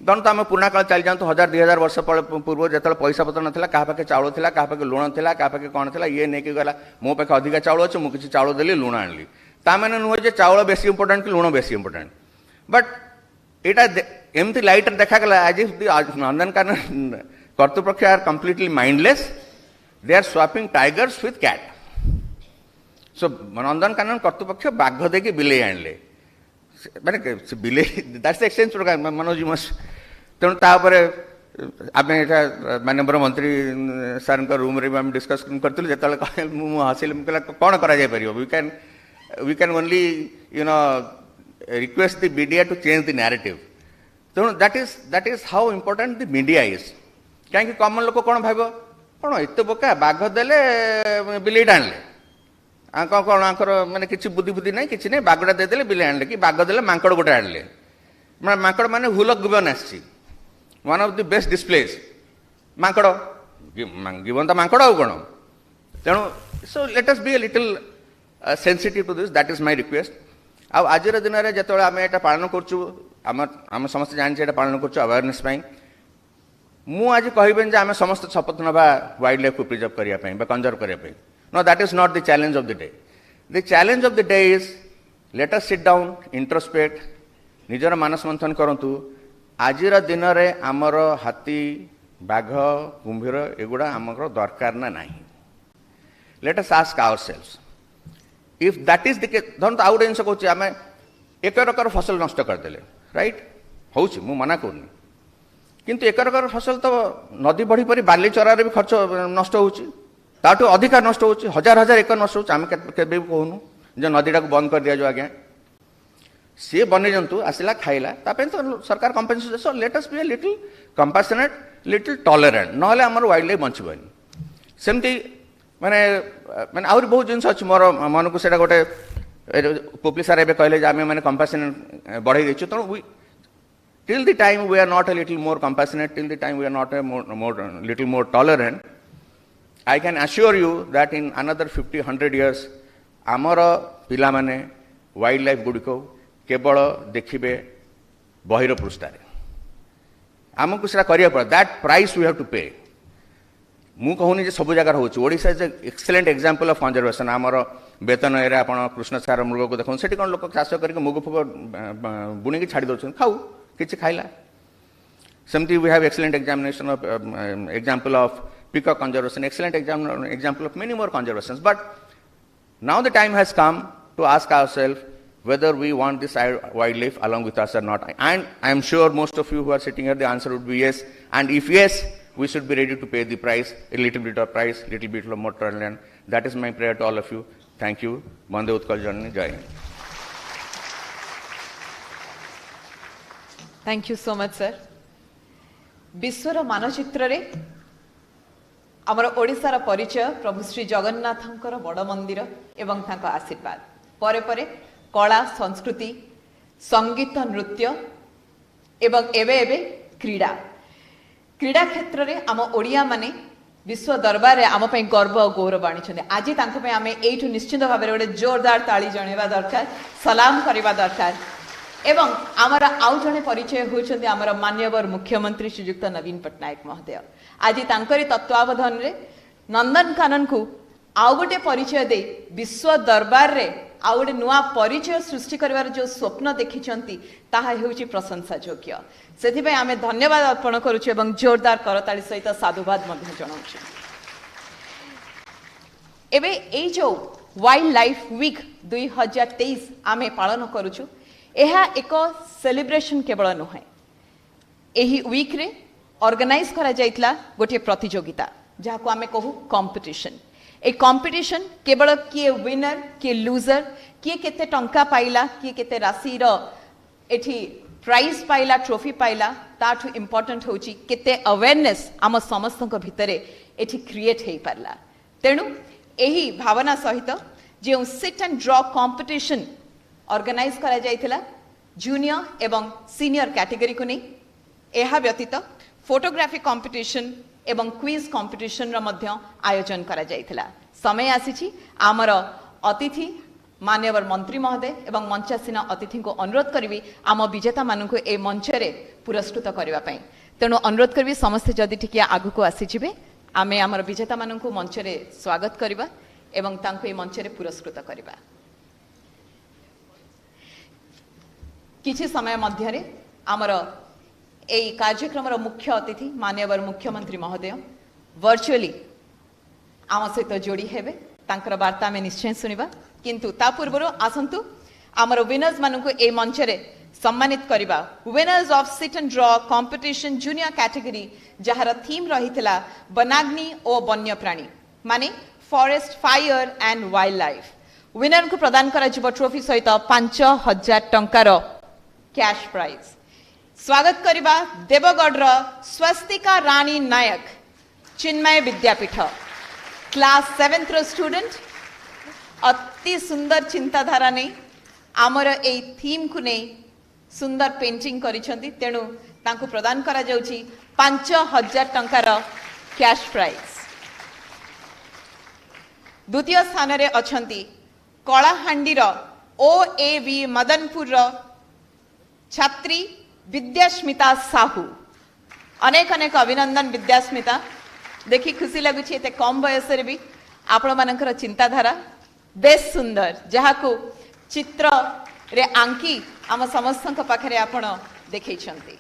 धरत आम पुणा काल चली जातु 1000-2000 वर्ष पूर्व जो पैसा पत्र नाला क्या पाखे चाउल था क्या पाखे लुण था क्या पाखे कौन था ये नहीं गला मो पाखे अधिका चाउल अच्छे मुझे चाउल देली लुण आनली ताने नुहे चाउल बेसी इंपोर्टेंट कि लुण बेसी इंपोर्टेंट बट यहाँ एमती लाइट देखागला आज इफ नंदनकानन कर्तृपक्ष are completely mindless they are swapping tigers with cat so Nandankanan कर्तृपक्ष बाघ देकी बिले आणले माने बिले that's exchange program Manoj must तेणु तापर आम यहाँ माननीय मंत्री सर रूम रे आम डिस्कस करूँ जो हसिल कौन कर we can only you know request the media to change the narrative तेणु that is how important the media is कहीं कॉमन लोक कौन भाव कौन एत बोका बाघ देले बिलेट आणले कौन आंकर मैंने किसी बुद्धि बुद्धि नहीं किसी नहीं बागड़ा देदेले बिले आणले कि बाघ देले मांकड़ गोटे आणले मांकड़ माने हुलक गिवन आसी one of the best displays मांकड़ गिवन तो मांकड़ आउ कौन तेणु so let us be a little sensitive to this that is my request आज दिन में जो आम यहाँ पालन करें समस्त जानी पालन कर अवेयरनेस मु आज कहबेन आम समस्त शपथ नवा वाइल्ड लाइफ को प्रिजर्व करने कंजर्व करने know that is not the challenge of the day the challenge of the day is let us sit down introspect निजर मानस मंथन करूँ आज दिन में आमर हाथी बाघ कुंभीर एगुड़ा आमर दरकार ना नहीं let us ask ourselves if that is the case धरत आउ गोटे जिन कहूँ आम एकर फसल नष्ट करदे राइट हूँ मु मना करूनी किंतु एकर फसल तो नदी बढ़ी परी बाली चरार भी खर्च नष्ट होटू अधिका नष्ट हो 1000 एकर नष्ट होम के कहूनु जो नदीटा को बंद कर दि जाओ आज्ञा सी बन्य जंतु आसला खाइला तो सरकार compensation so let us be a little compassionate little tolerant नहले हमर वाइल्ड लाइफ बंचबनी सेमती माने माने आउर बहुत जिन अच्छी मोर मन को सेटा गोटे पोपली सार एबे कहले जे आमे माने कंपैशनेट बढ़ाई देछु तो till the time we are not a little more compassionate, till the time we are not a little more tolerant, I can assure you that in another 50-100 years, आमर पिला माने वाइल्ड लाइफ गुड़ी को केवल देखिबे बहिर पृष्ठारे आमको सेटा करिया पड़ा that price we have to pay मु कहूनी जे सब जगह होची Odisha is excellent example of conservation आमर बेतन एरिया आपण कृष्णसार मृग को देखो सेठी कोन लोक चाष करके मुग फुग बुणी के छाड़ी दउछन खाऊ किछि खाइला सेमती we have excellent examination of example of peacock conservation excellent example of many more conservations but now the time has come to ask ourselves whether we want this wildlife along with us or not and I am sure most of you who are sitting here the answer would be yes and if yes we should be ready to pay the price a little bit of price little bit of more tolerance that is my prayer to all of you thank you Vande Utkal Janani Jai Hind thank you so much sir विश्वर मानचित्र रे आमर ओडिशार परिचय प्रभु श्री जगन्नाथंकर बड़ मंदिर एवं तांको आशीर्वाद परे परे कला संस्कृति संगीत नृत्य एवं एबे एबे क्रीड़ा क्रीड़ा क्षेत्र रे आम ओडिया माने विश्व दरबार रे आम पई गर्व और गौरव आनी आज तांको पई आमे एठु निश्चित भाव रे जोरदार ताली जणेबा दरकार सलाम करबा दरकार एवं आमर आउ जने परिचय होइछन्ते आमर माननीय मुख्यमंत्री श्रीयुक्त नवीन पट्टनायक महोदय आज तांकरी तत्वावधान रे नंदनकानन को आउ गोटे परिचय दे विश्व दरबार रे आउ गोटे नुआ परिचय सृष्टि करिवार जो स्वप्न देखिछन्ती ताहा हेउची प्रशंसा योग्य सेथि पय आमे धन्यवाद अर्पण करूछु एवं जोरदार करताली सहित साधुवाद मध्ये जणाउछु एबे एई जो वाइल्ड लाइफ वीक 2023 आमे पालन करूछु एहा एक सेलिब्रेशन केवल नुहे एही वीक रे ऑर्गेनाइज करा जाइतला गोटे प्रतियोगिता जहाँ को आमे कहू कंपटीशन ए कंपटीशन केवल किए विनर किए लूजर किए केते टंका पाइला किए केते राशि रो एठी प्राइज पाइला ट्रॉफी पाइला ताठू इंपोर्टेंट होची केते अवेयरनेस आम समस्त भितरे एठी क्रिएट हेई पारला तेणु एही भावना सहित जो sit and draw competition organise करा जायतिला जूनियर एवं सीनियर कैटेगरी को नहीं एहा व्यतीत फोटोग्राफी कंपटीशन एवं क्विज कंपटीशन रा मध्य आयोजन करा जायतिला समय आसीछि आमर अतिथि माननीय मंत्री महोदय एवं मंचासीन अतिथि को अनुरोध करी आम विजेता मानू ए मंचरे पुरस्कृत करने तेणु अनुरोध करी समस्ते जदि टिके आगु को आसीजिबे आमे आमर विजेता मानू मंचरे स्वागत करबा एवं तांको ए मंचरे पुरस्कृत करबा। किछि समय मध्यरे आमर ए कार्यक्रम मुख्य अतिथि माननीय मुख्यमंत्री महोदय वर्चुअली आम सहित जोड़ी हेबे तांकर वार्ता में निश्चय सुनिबा किंतु ता पूर्व आसंतु आमर विनर्स मानू ए मंचरे सम्मानित करबा winners of seat and draw competition junior category जहार थीम रहितला वनाग्नि और वन्य प्राणी माने forest fire and wild life winner को प्रदान करा जिवो ट्रॉफी सहित 5000 टंकार कैश प्राइज। स्वागत करबा Deogarh Swastika Rani Nayak Chinmaya Vidyapeeth class 7th student अति सुंदर चिंताधारा नहीं आमर ए थीम को नहीं सुंदर पेंटिंग करिसेंती तेणु तांको प्रदान करा जाउची 5000 टंकार कैश प्राइज। द्वितीय स्थान रे अछंती कलाहांडीर OAV मदनपुर छात्री विद्यास्मिता साहू अनेक अनेक अभिनंदन विद्यास्मिता देखी खुशी लगुची एते कम बयस रे भी आपण मानकर चिंताधारा बेस सुंदर जहाँ को चित्र रे आंकी आम समस्त पाखरे आपण देखैछंती।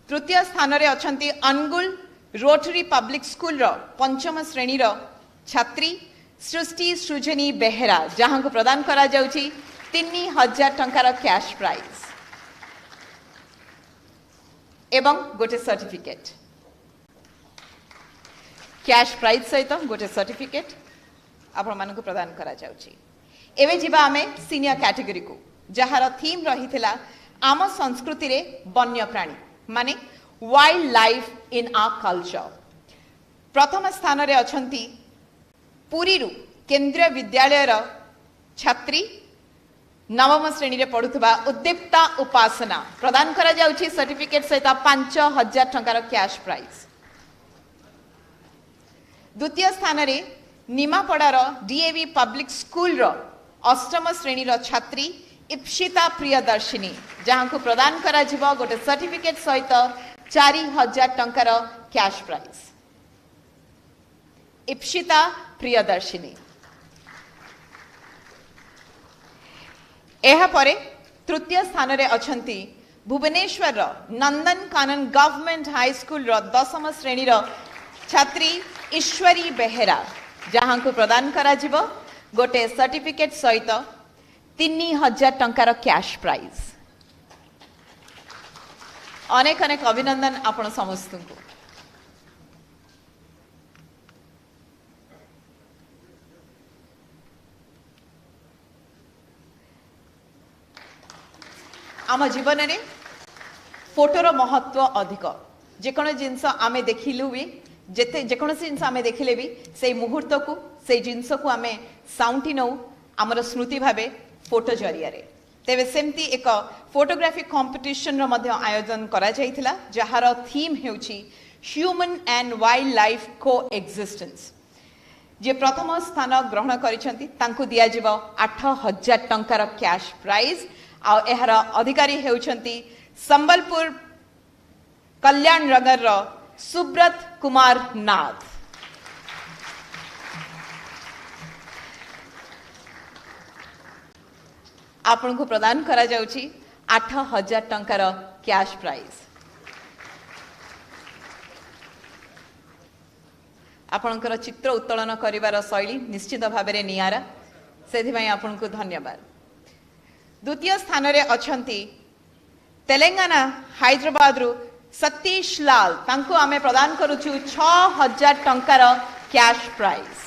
तृतीय स्थान रे अछंती अनुगुल रोटरी पब्लिक स्कूल रो पंचम श्रेणी रो छात्री सृष्टि सृजनी बेहेरा जहाँ को प्रदान करा जाउची 3000 टंकार कैश प्राइज एवं गोटे सर्टिफिकेट कैश प्राइज सहित गोटे सर्टिफिकेट आपण मानक प्रदान करा जाउची। एवे जिबा आमे सीनियर कैटेगरी को जहार थीम रहिथिला आम संस्कृति रे वन्य प्राणी माने wildlife in our culture. प्रथम स्थान रे अछंती पुरी रु केंद्रीय विद्यालय रो छात्री नवम श्रेणी रे पढुथबा उद्दीप्ता उपासना प्रदान करा जाउची सर्टिफिकेट सहित 5000 टंकार कैश प्राइज। द्वितीय स्थान रे निमापड़ार DAV पब्लिक स्कूल रो अष्टम श्रेणी रो छात्री इप्सिता प्रियदर्शिनी जहाँ को प्रदान करा जिवो गोटे सर्टिफिकेट सहित 4000 टंकार कैश प्राइज। इप्सिता प्रियदर्शिनी एहा परे तृतीय स्थान रे अछंती भुवनेश्वर रो Nandan Kanan government high school रो दशम श्रेणी रो छात्री ईश्वरी बेहेरा जहाँ को प्रदान करा जिवो गोटे सर्टिफिकेट सहित 3000 टंकार कैश प्राइज। अनेक अनेक अभिनंदन आपण समस्त को। आम जीवन में फोटोर महत्व अधिक जेको जिनस आमे देखिलु भी जेते जेकोसी जिनस आमे देखिले भी से मुहूर्त को से जिनस को आमे साउंटी नौ आमर स्मृति भावे फोटो जरिया रे तेबे सेमती एक फोटोग्राफी कंपटीशन रो मध्य आयोजन करा जायतिला जहार थीम हेउची human and wildlife coexistence. जे प्रथम स्थान ग्रहण करिसेंती तांको दिया जिवो 8000 टंकार कैश प्राइज आ एहार अधिकारी हेउचंती संबलपुर कल्याण नगर रो सुब्रत कुमार नाथ। आपण को प्रदान करा जाउची 8000 टंकार कैश प्राइज। आपणकर चित्र उत्तोलन करिवार शैली निश्चित भाव में नियारा से आपण को धन्यवाद। द्वितीय स्थान रे अछंती तेलंगाना हैदराबाद रु सतीश लाल तांको आमे प्रदान करूछु 6000 टंकार cash prize.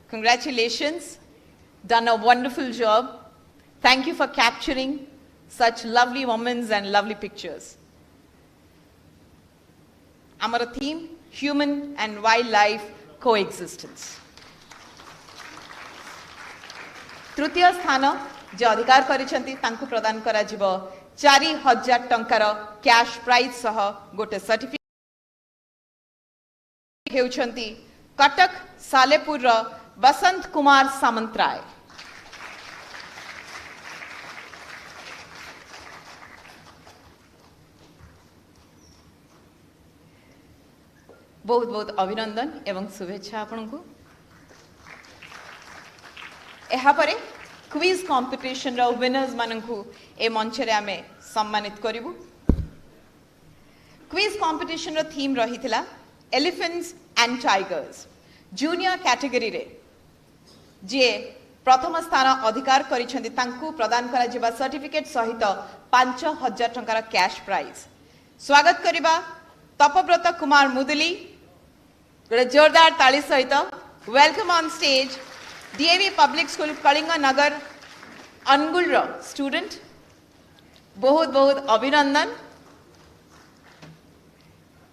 Congratulations done a wonderful job. Thank you for capturing such lovely moments and lovely pictures. Our theme, human and wildlife coexistence. तृतीय स्थान जे अधिकार करिसेंती तांकु प्रदान करा जिवो 4000 टंकार कैश प्राइज सह गोटे सर्टिफिकेट हेउछंती कटक सालेपुर रो बसंत कुमार सामंतराय। बहुत बहुत अभिनंदन एवं शुभेच्छा आपनकु। एहा परे क्विज कंपटीशन रो विनर्स मानकु ए मंच रे आमे सम्मानित करिवु। क्विज कंपटीशन रो थीम रहितला elephants and tigers. Junior category रे जे प्रथम स्थान अधिकार करिसेंती तांकु प्रदान करा जिबा सर्टिफिकेट सहित 5000 टंकार कैश प्राइज। स्वागत करिबा तपव्रत कुमार मुदुली। गोटे जोरदार ताली सहित welcome on stage DAV public school Kalinga Nagar Anugul रो स्टूडेंट। बहुत बहुत अभिनंदन।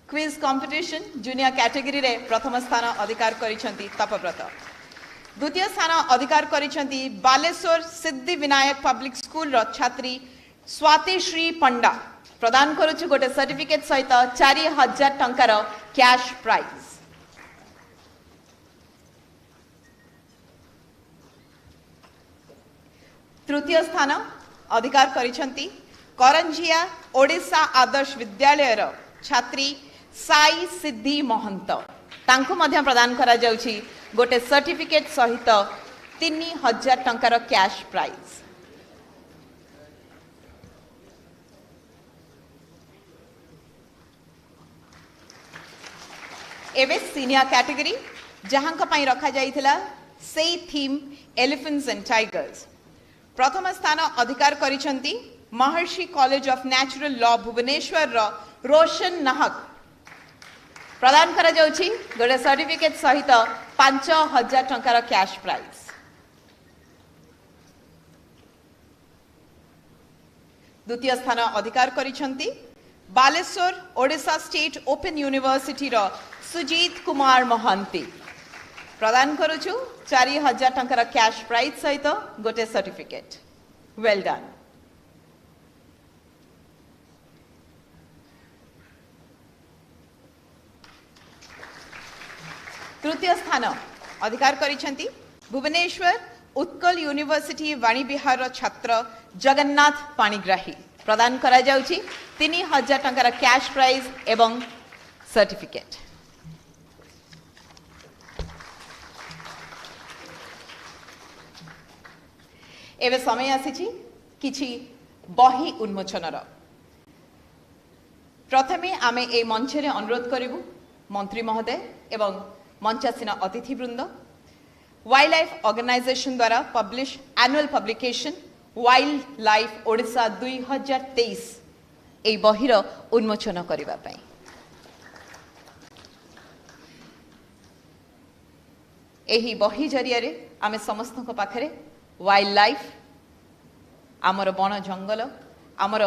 क्विज कंपटीशन जूनियर कैटेगरी रे प्रथम स्थान अधिकार करिसेंती तपव्रत। द्वितीय स्थान अधिकार करिसेंती बालेश्वर सिद्धि विनायक पब्लिक स्कूल रो छात्री स्वाति श्री पंडा। प्रदान करूछु गोटे सर्टिफिकेट सहित 4000 टंकार कैश प्राइज। तृतीय स्थान अधिकार करिसेंती करंजिया ओडिशा आदर्श विद्यालय रो छात्री साई सिद्धि महंत। तांको मध्य प्रदान करा जाउछि गोटे सर्टिफिकेट सहित 3000 टंकार कैश प्राइज। एवे सीनियर कैटेगरी जहां का पई रखा जाइथिला सेई थीम एलिफेंट्स एंड टाइगर्स। प्रथम स्थान अधिकार करिसेंती Maharshi college of natural law Bhubaneswar रो रोशन नाहक। प्रदान करा जाउछि गोटे सर्टिफिकेट सहित 5000 टंकार कैश प्राइज। द्वितीय स्थान अधिकार करिसेंती Baleswar Odisha state open university रो सुजीत कुमार महांती। प्रदान करूछु 4000 टंकार कैश प्राइज सहित गोटे सर्टिफिकेट। Well done. तृतीय स्थान अधिकार करिसेंती भुवनेश्वर उत्कल यूनिवर्सिटी वाणी विहार छात्र जगन्नाथ पाणिग्राही। प्रदान करा जाउछि 3000 टंकार कैश प्राइज एवं सर्टिफिकेट। एवं समय आसी किछि बही उन्मोचनर। प्रथमे आमे ए मंच रे अनुरोध करिवु मंत्री महोदय एवं मंचासीन अतिथिवृंद वाइल्ड लाइफ ऑर्गेनाइजेशन द्वारा publish annual publication wild life Odisha 2023 ए बहिर उन्मोचन करिबा पई। एही बही जरिया रे आमे समस्त को पाखरे वाइल्ड लाइफ आमर बण जंगल आमर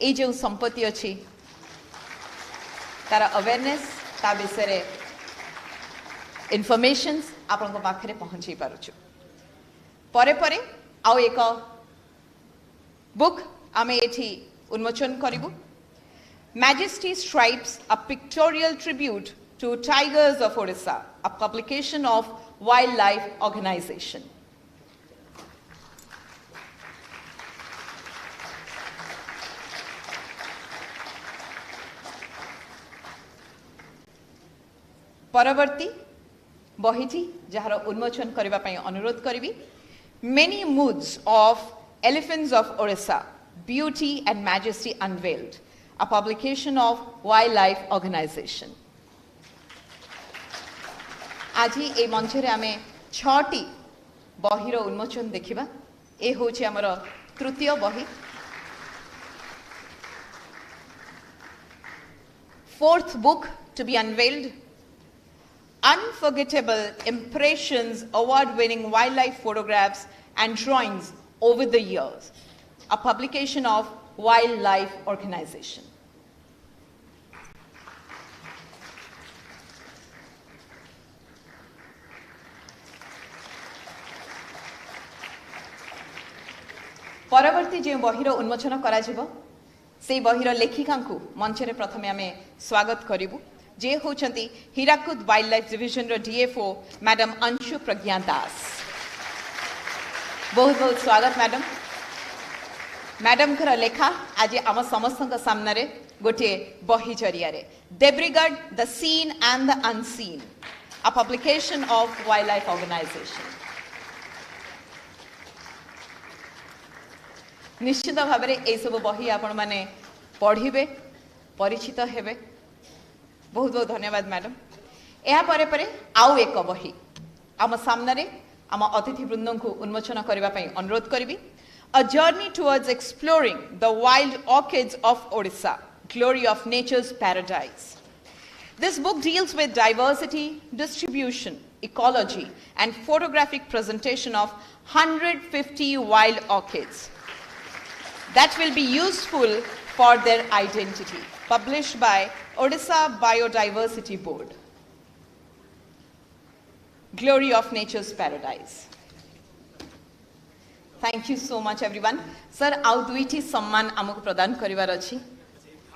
ए जो संपत्ति अछि तार अवेयरनेस ता विषय रे इन्फॉर्मेशंस आपन को पाखरे पहुंची पारुछु। परे परे आउ एक बुक आमे एठी उन्मोचन करिवु। Majesty stripes a pictorial tribute to tigers of Odisha a publication of wildlife organisation. परवर्ती बहिटी जार उन्मोचन करबा पई अनुरोध करिवि। Many moods of elephants of Orissa, beauty and majesty unveiled, a publication of wildlife organization। आज ए मंच रे आमे 6टी बहिर उन्मोचन देखिबा। ए होछि हमर तृतीय बही। Fourth book to be unveiled, Unforgettable Impressions Award-winning wildlife photographs and drawings over the years, a publication of Wildlife Organization. परवर्ती जो बहिर उन्मोचन करा जिवो से बहिर लेखिका को मंचरे प्रथमे आमे स्वागत करिवु जे होचंती हीराकुद वाइल्ड लाइफ डिविजन रो डीएफओ मैडम अंशु प्रज्ञा दास। बहुत बहुत स्वागत मैडम। मैडम कर लेखा आज आम समस्त सामने गोटे बही जरिया Debrigarh the seen and the unseen, a publication of wildlife organisation. निश्चित भाव में यह सब बही आपण माने पढ़िबे परिचित हेबे। बहुत बहुत धन्यवाद मैडम। या परे परे आउ एक बही आम सामने आम अतिथि वृंद को उन्मोचन करबा पई अनुरोध करिबी। A journey towards exploring the wild orchids of Odisha, glory of nature's paradise. This book deals with diversity, distribution, ecology, and photographic presentation of 150 wild orchids that will be useful for their identity, published by Odisha Biodiversity Board. Glory of Nature's Paradise. Thank you so much everyone. Sir, आउ दुईटी सम्मान आमको प्रदान करिवार अछि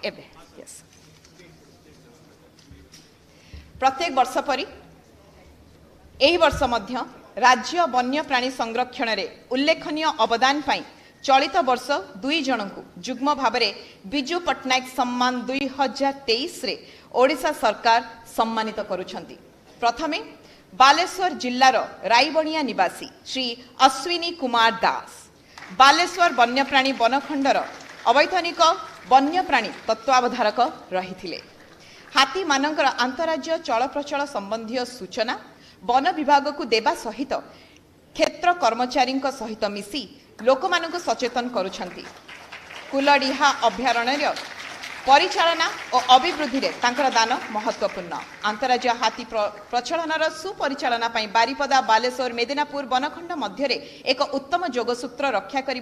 एबे। Yes. प्रत्येक वर्ष परि एही वर्ष मध्य राज्य वन्य प्राणी संरक्षण रे उल्लेखनीय अवदान पाई चलित वर्ष दुई जन को जुग्म भाव में बिजु पट्टनायक सम्मान 2023 रे ओडिशा सरकार सम्मानित करुछंती। प्रथमे बालेश्वर जिल्लार राईबणिया निवासी श्री अश्विनी कुमार दास बालेश्वर वन्यप्राणी वनखंडर अवैधानिक वन्यप्राणी तत्वावधारक रहिथिले। हाथी मानकर अंतराज्य चलप्रचल संबंधी सूचना वन विभाग को देवा सहित क्षेत्र कर्मचारी सहित मिसी लोक मानक सचेतन करुछंती। कुलडीहा अभयारण्य परिचालना और अभिवृद्धि रे तांकर दान महत्वपूर्ण। अंतराज्य हाथी प्रचलनर सुपरिचालना पई बारिपदा बालेश्वर मेदिनापुर वनखंड मध्य एक उत्तम जोगसूत्र रक्षा करी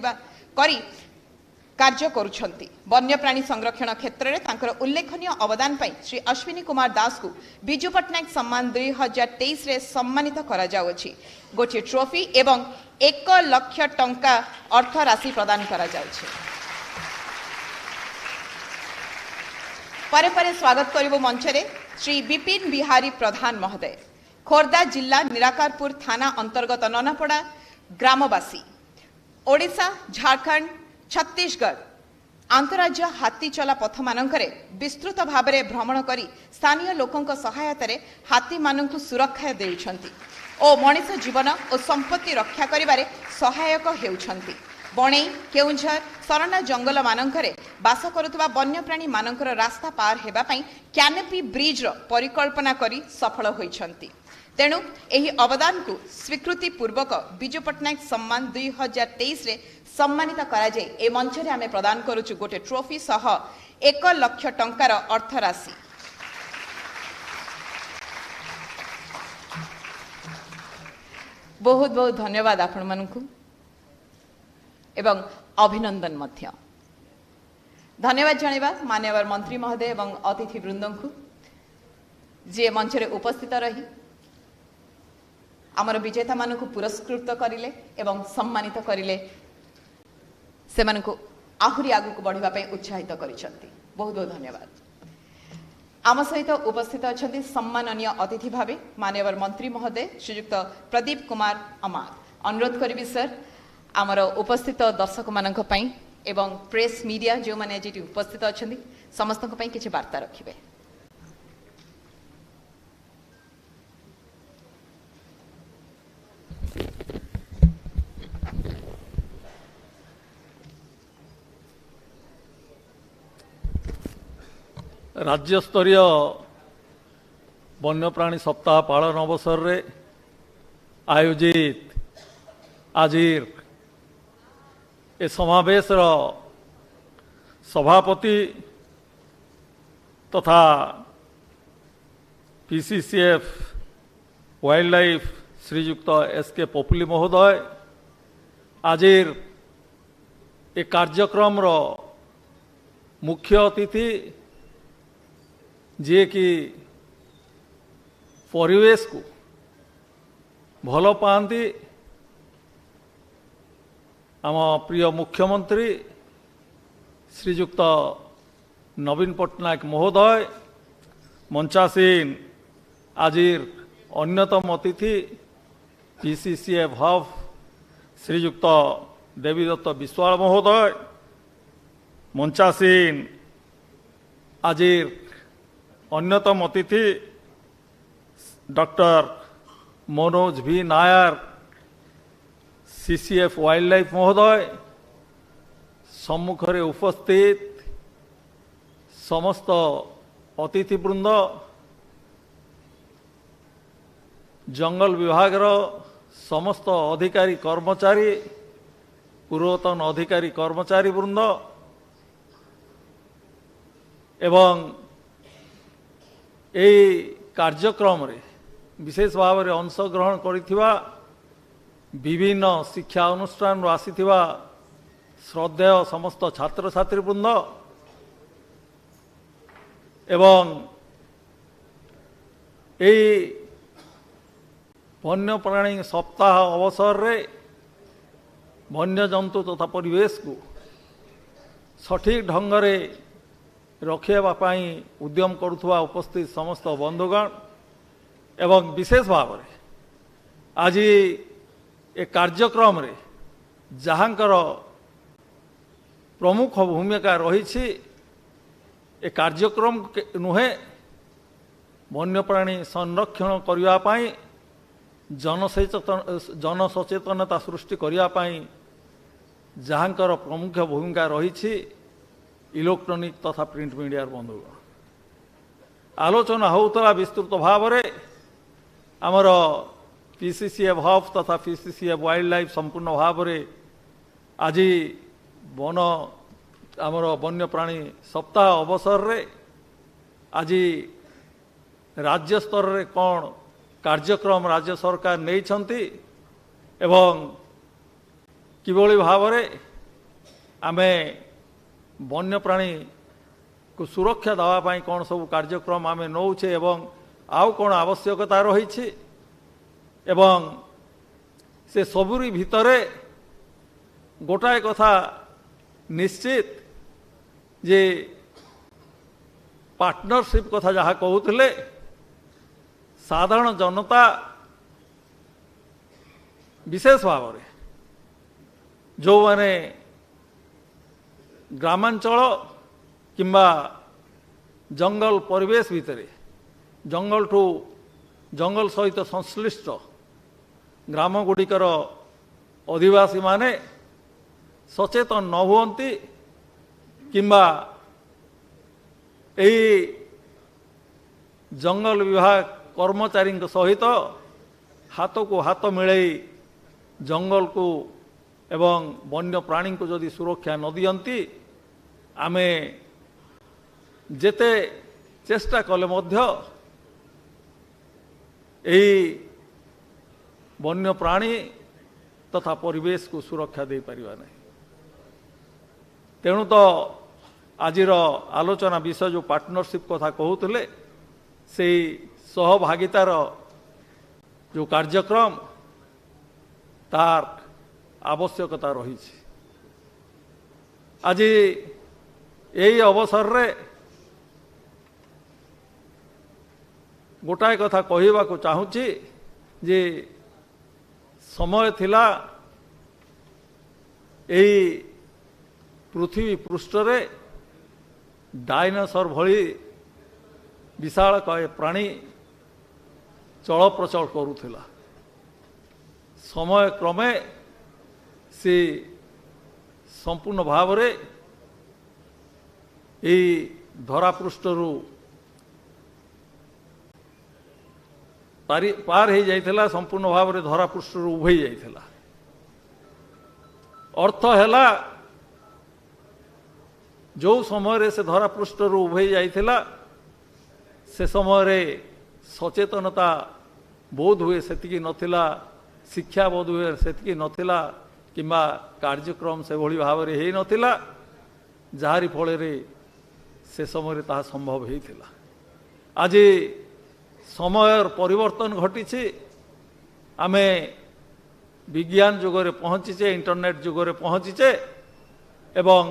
कार्य करुछंती। वन्यप्राणी संरक्षण क्षेत्र में तांकर उल्लेखनीय अवदान पाई श्री अश्विनी कुमार दास को बिजु पट्टनायक सम्मान 2023 रे सम्मानित करा जाउछि। गोटे ट्रॉफी एवं 1 लाख टंका अर्थ राशि प्रदान करा जाउछि। परे परे स्वागत करिबो मंचरे श्री विपिन बिहारी प्रधान महोदय, खोर्धा जिला निराकारपुर थाना अंतर्गत ननापड़ा ग्रामवासी, ओडिशा झारखंड छत्तीसगढ़ अंतराज्य हाथी चला पथ मानकरे विस्तृत भाव में भ्रमण करी स्थानीय लोकों सहायता रे हाथी मानकु सुरक्षा देउछंती और मनुष्य जीवन और संपत्ति रक्षा करिबारे सहायक हेउछंती। बणई केउंझर सरना जंगल मानकरे बास करुवा वन्यप्राणी मानकर रास्ता पार हेबा पई कैनोपी ब्रिज रो परिकल्पना करी सफल होइछंती। तेणु एही अवदान को स्वीकृति पूर्वक बिजु पट्टनायक सम्मान 2023 रे सम्मानित करा जाय। ए मंच रे आमे प्रदान करूछु गोटे ट्रॉफी सह 1 लाख टंकार अर्थ राशि। बहुत बहुत धन्यवाद आपण मानकु एवं अभिनंदन मध्य। धन्यवाद जणेबा माननीय मंत्री महोदय एवं अतिथि वृंद को जे मंच रे उपस्थित रही आमर विजेता मानकु पुरस्कृत करिले एवं सम्मानित करिले, से मानकु आहुरी आगु को बढ़िबा पई उत्साहित करिसंती। बहुत बहुत धन्यवाद। आम सहित उपस्थित अछंती सम्माननीय अतिथि भावे माननीय मंत्री महोदय श्रीयुक्त प्रदीप कुमार अमार। अनुरोध करिबी सर आमर उपस्थित दर्शक मानक पई एवं प्रेस मीडिया जो माने जेटी उपस्थित अछंती समस्तक पई किछि वार्ता रखिबे। राज्य स्तरीय वन्यप्राणी सप्ताह पालन अवसर रे आयोजित आजिर ए समावेश सभापति तथा पीसीसीएफ वाइल्ड लाइफ श्रीयुक्त एस के पपुली महोदय आजिर ए कार्यक्रम मुख्य अतिथि जी कि परिवेश को भल पाती आम प्रिय मुख्यमंत्री श्रीजुक्त नवीन पट्टनायक महोदय मंचासीन आजिर अन्यतम अतिथि पीसीसीएफ हब श्रीजुक्त देवीदत्त विश्वाल महोदय मंचासीन आजिर अन्यतम अतिथि डॉक्टर मनोज भी नायर सीसीएफ वाइल्ड लाइफ महोदय सम्मुखरे उपस्थित समस्त अतिथिवृंद जंगल विभाग समस्त अधिकारी कर्मचारी पूर्वतन अधिकारी कर्मचारी वृंद एवं ए कार्यक्रम रे विशेष भाव में अंशग्रहण करिथिबा विभिन्न शिक्षा अनुष्ठान आसीथिबा श्रद्धेय समस्त छात्र छात्री वृंद एवं ए वन्यप्राणी सप्ताह अवसर रे वन्यजंतु तथा परिवेश को सठिक ढंग से रखिया पाई उद्यम करुवा उपस्थित समस्त बंधुगण एवं विशेष भाव में आज ए कार्यक्रम रे जहाँकर प्रमुख भूमिका रही ए कार्यक्रम नुहे वन्यप्राणी संरक्षण करने जनसचेतनता सृष्टि करने जहाँकर प्रमुख भूमिका रही इलेक्ट्रॉनिक तथा प्रिंट मीडिया बंधुगण आलोचना होता विस्तृत भाव में आमर पीसीसीएफ हब तथा पीसीसीएफ वाइल्ड लाइफ संपूर्ण भाव में आज वन आमर वन्यप्राणी सप्ताह अवसर रे आज राज्य स्तर रे कौन कार्यक्रम राज्य सरकार नहीं छंती एवं किभली भाव में आमे वन्यप्राणी को सुरक्षा देवाई कौन सब कार्यक्रम आम नौचे एवं आउ कौन आवश्यकता रही एवं से सबुरी भितरे गोटाए कथा निश्चित जे पार्टनरशिप कथा जहाँ कहते साधारण जनता विशेष भाव में जो माने ग्रामांचल किंबा जंगल परिवेश भितर जंगल सहित संश्लिष्ट ग्राम गुड़िकर अधिवासी माने सचेतन न हुअन्ति किंबा यही जंगल विभाग कर्मचारी सहित हाथ को हाथ मिलाई जंगल को एवं वन्य प्राणी को जदि सुरक्षा न दियंती आमे जेते चेष्टा कले मध्य यही वन्य प्राणी तथा परिवेश को सुरक्षा दे परिबा नहीं। तेणु तो आजिर आलोचना विषय जो पार्टनरशिप कथा कहते से सहभागितार जो कार्यक्रम तार आवश्यकता रही आज यही अवसर रे गोटाए कथा कहवा को चाहूँगी जे समय थिला यही पृथ्वी पृष्ठ रे डायनासोर भली विशालकाय प्राणी चल प्रचल करुला समय क्रमे से संपूर्ण भाव रे यही धरापृष्ठरू पार हो जाइथिला संपूर्ण भाव में धरापृष्ठरू उभई जाइथिला। अर्थ हैला जो समय से धरापृष्ठरू उभई जाइथिला से समय सचेतनता बोध हुए सेतिकी नथिला शिक्षा बोध हुए सेतिकी नथिला किंबा कार्यक्रम से भली भाव में हो नथिला जाहारी फଳରେ से समय ताहा संभव होइथिला। आज समय परिवर्तन घटी आमे विज्ञान जुगरे पहुँचीचे इंटरनेट जुगरे पहुँचीचे एवं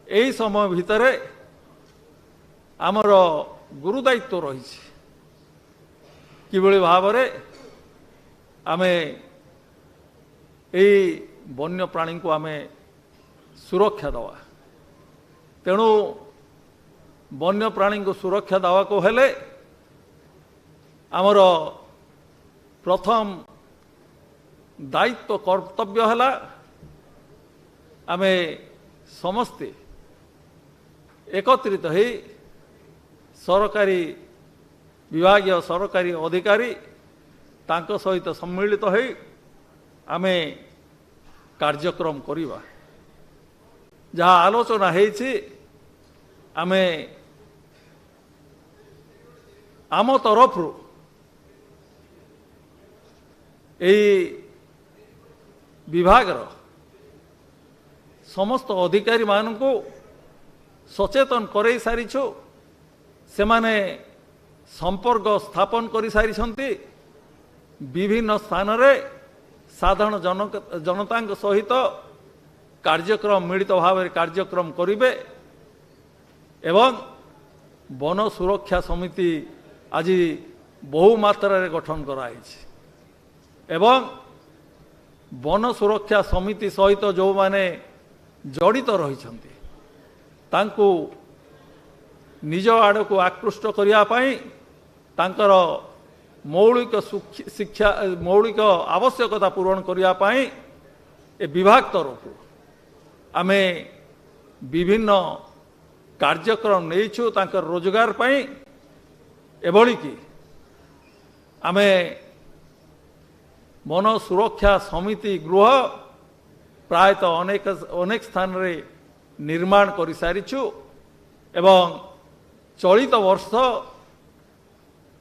यही समय भितर आमर गुरुदायित्व रही किभली भाव में आमे यही वन्य प्राणी को आमे सुरक्षा दवा। तेणु वन्य प्राणी को सुरक्षा दवा को हेले आमर प्रथम दायित्व कर्तव्य है आमे समस्ते एकत्रित हो सरकारी विभागीय सरकारी अधिकारी तांको सहित सम्मिलित हो आमे कार्यक्रम करिबा। जहाँ आलोचना होइछि आमे आम तरफ विभाग समस्त अधिकारी मानू सचेतन कर सारीछु। से माने संपर्क स्थापन कर सारी विभिन्न स्थान रे साधारण जनता सहित कार्यक्रम मिलित भाव में कार्यक्रम करिवे एवं वन सुरक्षा समिति आज बहु मात्रा रे गठन कराई एवं वन सुरक्षा समिति सहित जो माने जड़ित रही तांको निज आड़ को आकृष्ट करने तांकर मौलिक शिक्षा मौलिक आवश्यकता पूरण करने ए विभाग तरफ आमे विभिन्न कार्यक्रम नहींछु तांकर रोजगार पाई एभली कि आमे वन सुरक्षा समिति गृह प्रायतः अनेक स्थान रे निर्माण कर सारीछु एवं चलित वर्ष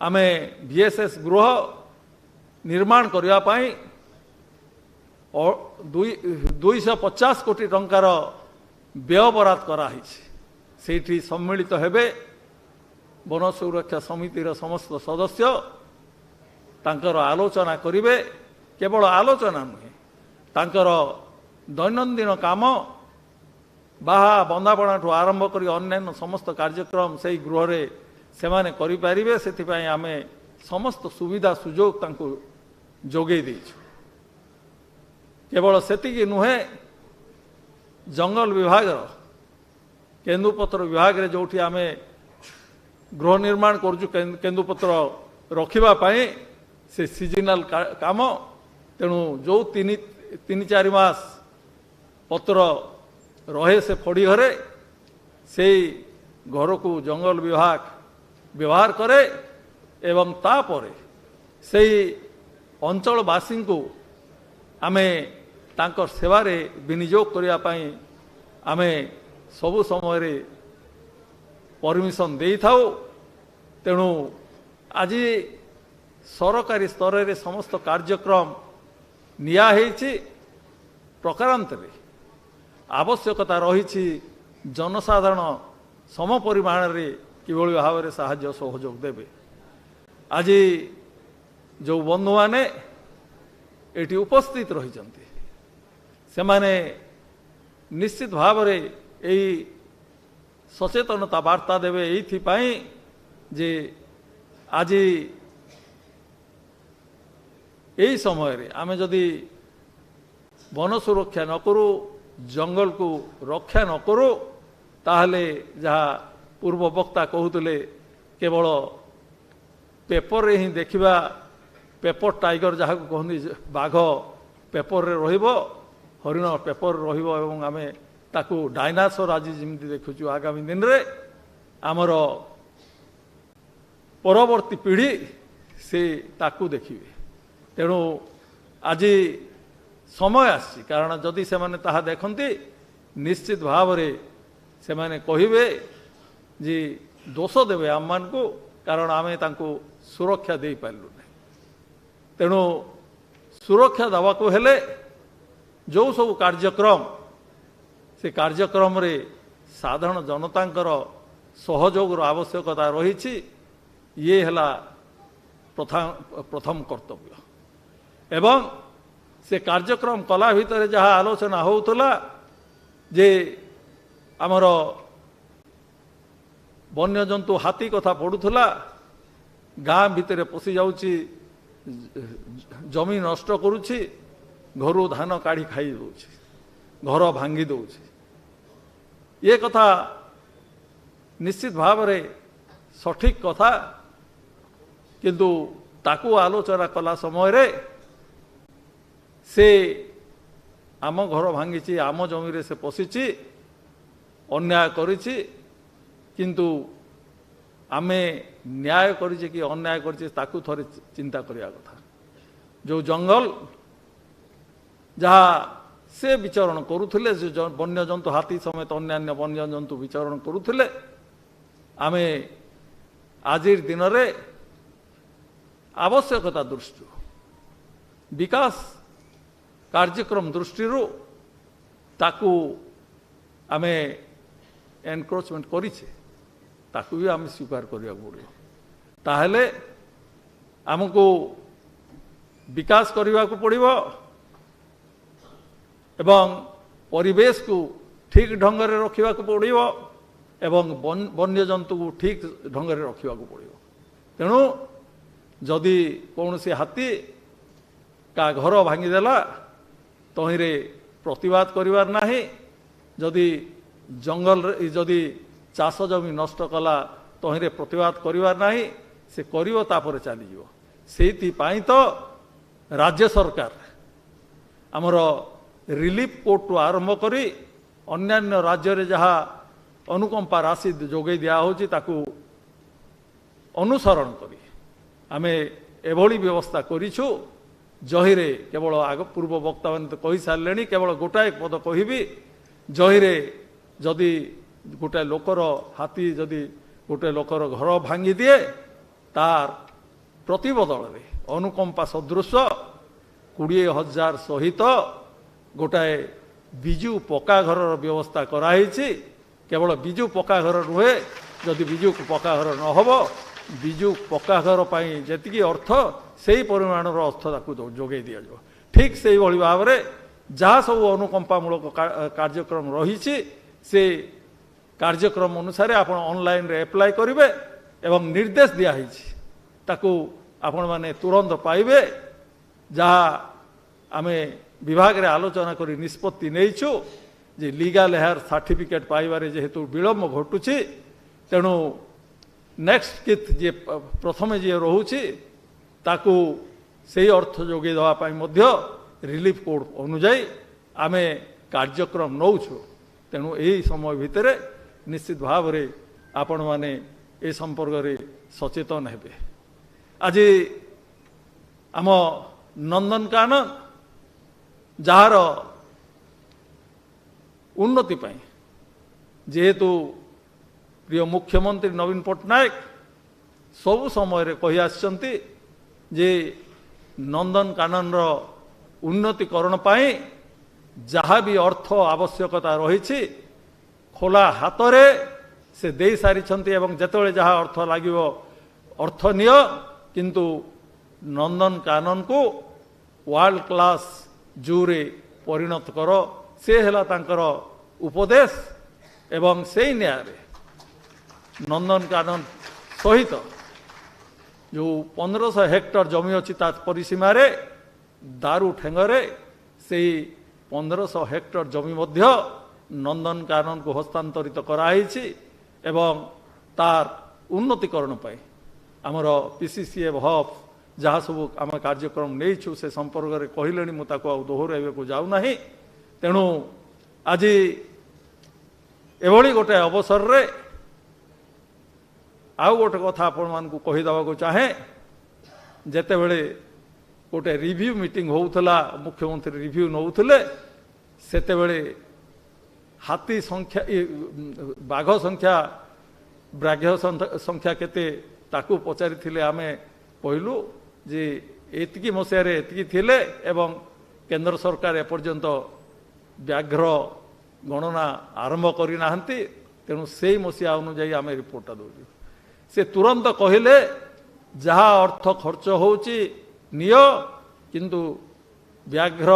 आमे VSS गृह निर्माण करने 250 कोटी टंकार व्यय बराद कराई से सम्मिलित हेबे वन सुरक्षा समितिर समस्त सदस्य तांकर आलोचना करिवे। केवल आलोचना नुहे तांकर दैनंदिन काम बाहा बंदापणा ठू आरंभ कर अन्य समस्त कार्यक्रम से गृह रे से माने करि पारिबे। सेथिपाई आमे समस्त सुविधा सुजोग तांको जोगे देइछु। केवल सेतिकी नुहे जंगल विभाग केन्दुपत्र विभाग रे जोठी आमे गृह निर्माण करजु केन्दुपत्र रखिबा पाई से सीजनल काम तेणु जो 3-4 मास पत्र रहे से फड़ी घरे से घर को जंगल विभाग व्यवहार करे एवं तापरे से अंचलवासी को आमे तांकर सेवारे विनियोग करिया पाई आमे सबु समय रे परमिशन देई थाउ। तेणु आज सरकारी स्तर रे समस्त कार्यक्रम निया हेछि प्रकारांतरे आवश्यकता रही जनसाधारण सम परिमाण रे किभली भाव में साहाय्य सहयोग देवे। आज जो बंधु माने एटी उपस्थित रही से माने निश्चित भाव में यही सचेतनता वार्ता देवे एइथिपाई जे आज यही समय रे आमे जदि वन सुरक्षा न करूँ जंगल को रक्षा न करूँ ताहले जहाँ पूर्व वक्ता कहते केवल पेपर रे ही देखिबा पेपर टाइगर जहाँ को कहते बाघ पेपर रे रहिबो हरिण पेपर रहिबो एवं आमे ताकू डायनासोर आज जमी देखुचु आगामी दिन रे आमर परवर्ती पीढ़ी से ताकू देखिबे। तेणु आज समय आसी कारण जदि से माने ताहा देखंती निश्चित भाव रे से माने कहिबे जे दोष देवे आम मान को कारण आमे तांको सुरक्षा दे पारलु नहीं। तेणु सुरक्षा दवा को हेले ଯେଉଁ ସବୁ କାର୍ଯ୍ୟକ୍ରମ ସେ କାର୍ଯ୍ୟକ୍ରମରେ ସାଧାରଣ ଜନତାଙ୍କର ସହଯୋଗର ଆବଶ୍ୟକତା ରହିଛି ଇଏ ହେଲା ପ୍ରଥମ କର୍ତ୍ତବ୍ୟ। ଏବଂ ସେ କାର୍ଯ୍ୟକ୍ରମ କଲା ଭିତରେ ଯାହା ଆଲୋଚନା ହେଉଥିଲା ଯେ ଆମର ବନ୍ୟଜନ୍ତୁ ହାତୀ କଥା ପଡ଼ୁଥିଲା, ଗାଁ ଭିତରେ ପଶି ଯାଉଛି, ଜମି ନଷ୍ଟ କରୁଛି, ଘରୁ ଧାନ କାଢ଼ି ଖାଇ ଦେଉଛି, ଘର ଭାଙ୍ଗି ଦେଉଛି। ଏ କଥା ନିଶ୍ଚିତ ଭାବରେ ସଠିକ୍ କଥା, କିନ୍ତୁ ତାକୁ ଆଲୋଚନା କଲା ସମୟରେ ସେ ଆମ ଘର ଭାଙ୍ଗିଛି, ଆମ ଜମିରେ ସେ ପଶିଛି, ଅନ୍ୟାୟ କରିଛି, କିନ୍ତୁ ଆମେ ନ୍ୟାୟ କରିଛେ କି ଅନ୍ୟାୟ କରିଛେ ତାକୁ ଥରେ ଚିନ୍ତା କରିବା କଥା। ଯେଉଁ ଜଙ୍ଗଲ ଯାହା ସେ ବିଚରଣ କରୁଥିଲେ, ସେ ବନ୍ୟଜନ୍ତୁ ହାତୀ ସମେତ ଅନ୍ୟାନ୍ୟ ବନ୍ୟଜନ୍ତୁ ବିଚରଣ କରୁଥିଲେ, ଆମେ ଆଜିର ଦିନରେ ଆବଶ୍ୟକତା ଦୃଷ୍ଟିରୁ ବିକାଶ କାର୍ଯ୍ୟକ୍ରମ ଦୃଷ୍ଟିରୁ ତାକୁ ଆମେ ଏନକ୍ରୋଚମେଣ୍ଟ କରିଛେ, ତାକୁ ବି ଆମେ ସ୍ୱୀକାର କରିବାକୁ ପଡ଼ିବ। ତାହେଲେ ଆମକୁ ବିକାଶ କରିବାକୁ ପଡ଼ିବ ଏବଂ ପରିବେଶକୁ ଠିକ୍ ଢଙ୍ଗରେ ରଖିବାକୁ ପଡ଼ିବ ଏବଂ ବନ୍ୟଜନ୍ତୁକୁ ଠିକ୍ ଢଙ୍ଗରେ ରଖିବାକୁ ପଡ଼ିବ। ତେଣୁ ଯଦି କୌଣସି ହାତୀ କାହା ଘର ଭାଙ୍ଗିଦେଲା ତହିଁରେ ପ୍ରତିବାଦ କରିବାର ନାହିଁ, ଯଦି ଜଙ୍ଗଲରେ ଯଦି ଚାଷ ଜମି ନଷ୍ଟ କଲା ତହିଁରେ ପ୍ରତିବାଦ କରିବାର ନାହିଁ, ସେ କରିବ ତାପରେ ଚାଲିଯିବ। ସେଇଥିପାଇଁ ତ ରାଜ୍ୟ ସରକାର ଆମର ରିଲିଫ କୋର୍ଟରୁ ଆରମ୍ଭ କରି ଅନ୍ୟାନ୍ୟ ରାଜ୍ୟରେ ଯାହା ଅନୁକମ୍ପା ରାଶି ଯୋଗାଇ ଦିଆହେଉଛି ତାକୁ ଅନୁସରଣ କରି ଆମେ ଏଭଳି ବ୍ୟବସ୍ଥା କରିଛୁ। ଜହିରେ କେବଳ ପୂର୍ବ ବକ୍ତାମାନେ ତ କହିସାରିଲେଣି, କେବଳ ଗୋଟାଏ ପଦ କହିବି, ଜହିରେ ଯଦି ଗୋଟାଏ ଲୋକର ହାତୀ ଯଦି ଗୋଟାଏ ଲୋକର ଘର ଭାଙ୍ଗି ଦିଏ ତାର ପ୍ରତିବଦଳରେ ଅନୁକମ୍ପା ସଦୃଶ 20,000 ସହିତ ଗୋଟାଏ ବିଜୁ ପକ୍କା ଘରର ବ୍ୟବସ୍ଥା କରାହେଇଛି। କେବଳ ବିଜୁ ପକ୍କା ଘର ନୁହେଁ, ଯଦି ବିଜୁ ପକ୍କା ଘର ନ ହେବ, ବିଜୁ ପକ୍କା ଘର ପାଇଁ ଯେତିକି ଅର୍ଥ ସେହି ପରିମାଣର ଅର୍ଥ ତାକୁ ଯୋଗାଇ ଦିଆଯିବ। ଠିକ୍ ସେଇଭଳି ଭାବରେ ଯାହା ସବୁ ଅନୁକମ୍ପାମୂଳକ କାର୍ଯ୍ୟକ୍ରମ ରହିଛି ସେ କାର୍ଯ୍ୟକ୍ରମ ଅନୁସାରେ ଆପଣ ଅନଲାଇନରେ ଆପ୍ଲାଏ କରିବେ ଏବଂ ନିର୍ଦ୍ଦେଶ ଦିଆହେଇଛି ତାକୁ ଆପଣମାନେ ତୁରନ୍ତ ପାଇବେ। ଯାହା ଆମେ ବିଭାଗରେ ଆଲୋଚନା କରି ନିଷ୍ପତ୍ତି ନେଇଛୁ ଯେ ଲିଗାଲ ହେୟାର ସାର୍ଟିଫିକେଟ୍ ପାଇବାରେ ଯେହେତୁ ବିଳମ୍ବ ଘଟୁଛି, ତେଣୁ ନେକ୍ସଟ କିଥ୍ ଯିଏ ପ୍ରଥମେ ଯିଏ ରହୁଛି ତାକୁ ସେହି ଅର୍ଥ ଯୋଗାଇ ଦେବା ପାଇଁ ମଧ୍ୟ ରିଲିଫ କୋର୍ଟ ଅନୁଯାୟୀ ଆମେ କାର୍ଯ୍ୟକ୍ରମ ନେଉଛୁ। ତେଣୁ ଏହି ସମୟ ଭିତରେ ନିଶ୍ଚିତ ଭାବରେ ଆପଣମାନେ ଏ ସମ୍ପର୍କରେ ସଚେତନ ହେବେ। ଆଜି ଆମ ନନ୍ଦନକାନନ ଯାହାର ଉନ୍ନତି ପାଇଁ ଯେହେତୁ ପ୍ରିୟ ମୁଖ୍ୟମନ୍ତ୍ରୀ ନବୀନ ପଟ୍ଟନାୟକ ସବୁ ସମୟରେ କହି ଆସିଛନ୍ତି ଯେ ନନ୍ଦନକାନନର ଉନ୍ନତିକରଣ ପାଇଁ ଯାହା ବି ଅର୍ଥ ଆବଶ୍ୟକତା ରହିଛି ଖୋଲା ହାତରେ ସେ ଦେଇସାରିଛନ୍ତି ଏବଂ ଯେତେବେଳେ ଯାହା ଅର୍ଥ ଲାଗିବ ଅର୍ଥ ନିଅ, କିନ୍ତୁ ନନ୍ଦନକାନନକୁ ୱାର୍ଲଡ କ୍ଲାସ ଜୁରେ ପରିଣତ କର, ସେ ହେଲା ତାଙ୍କର ଉପଦେଶ। ଏବଂ ସେଇ ନ୍ୟାୟରେ ନନ୍ଦନକାନନ ସହିତ ଯେଉଁ 1500 ହେକ୍ଟର ଜମି ଅଛି ତା ପରିସୀମାରେ ଦାରୁ ଠେଙ୍ଗରେ ସେଇ 1500 ହେକ୍ଟର ଜମି ମଧ୍ୟ ନନ୍ଦନକାନନକୁ ହସ୍ତାନ୍ତରିତ କରାଯାଇଛି ଏବଂ ତାର ଉନ୍ନତିକରଣ ପାଇଁ ଆମର PCCF ହବ୍ ଯାହା ସବୁ ଆମେ କାର୍ଯ୍ୟକ୍ରମ ନେଇଛୁ ସେ ସମ୍ପର୍କରେ କହିଲେଣି, ମୁଁ ତାକୁ ଆଉ ଦୋହରାଇବାକୁ ଯାଉନାହିଁ। ତେଣୁ ଆଜି ଏଭଳି ଗୋଟେ ଅବସରରେ ଆଉ ଗୋଟେ କଥା ଆପଣମାନଙ୍କୁ କହିଦେବାକୁ ଚାହେଁ। ଯେତେବେଳେ ଗୋଟେ ରିଭ୍ୟୁ ମିଟିଂ ହେଉଥିଲା, ମୁଖ୍ୟମନ୍ତ୍ରୀ ରିଭ୍ୟୁ ନେଉଥିଲେ, ସେତେବେଳେ ହାତୀ ସଂଖ୍ୟା ବାଘ ସଂଖ୍ୟା ବ୍ରାଘ୍ୟ ସଂଖ୍ୟା କେତେ ତାକୁ ପଚାରିଥିଲେ। ଆମେ କହିଲୁ ଯେ ଏତିକି ମସିହାରେ ଏତିକି ଥିଲେ ଏବଂ କେନ୍ଦ୍ର ସରକାର ଏପର୍ଯ୍ୟନ୍ତ व्याघ्र गणना आरंभ करना तेणु से मसीहा अनुजाई आम रिपोर्टा दौर से तुरंत कहले जहाँ अर्थ खर्च होची नियो किंतु व्याघ्र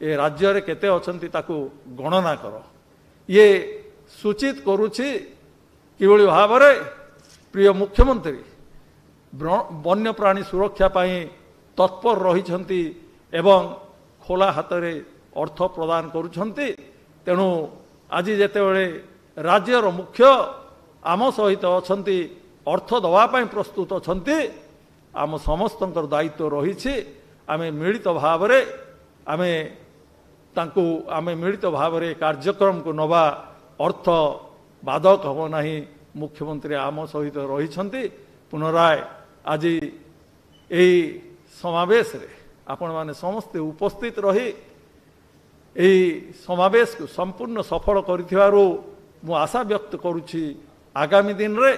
ए राज्य रे केते अछंती ताकू गणना कर ये सूचित करुछि किभଳି भाବରେ प्रिय मुख्यमंत्री वन्यप्राणी सुरक्षा पाई तत्पर रहिछंती एवं खोला हाथ रे अर्थ प्रदान करुछंती तेणु आज जेतेबेले राज्यर मुख्य आम सहित अछंती अर्थ दवा पाई प्रस्तुत अछंती आम समस्तंकर दायित्व रहिछि आमे मिलित भावरे आमे तांकु आमे मिलित भावरे कार्यक्रम को नवा अर्थ बाधक हम नाही मुख्यमंत्री आम सहित रहिछंती पुनराय आज यही समावेश रे आपण माने समस्ते उपस्थित रही यही समावेश को संपूर्ण सफल करिथिबारु मु आशा व्यक्त करुछि आगामी दिन रे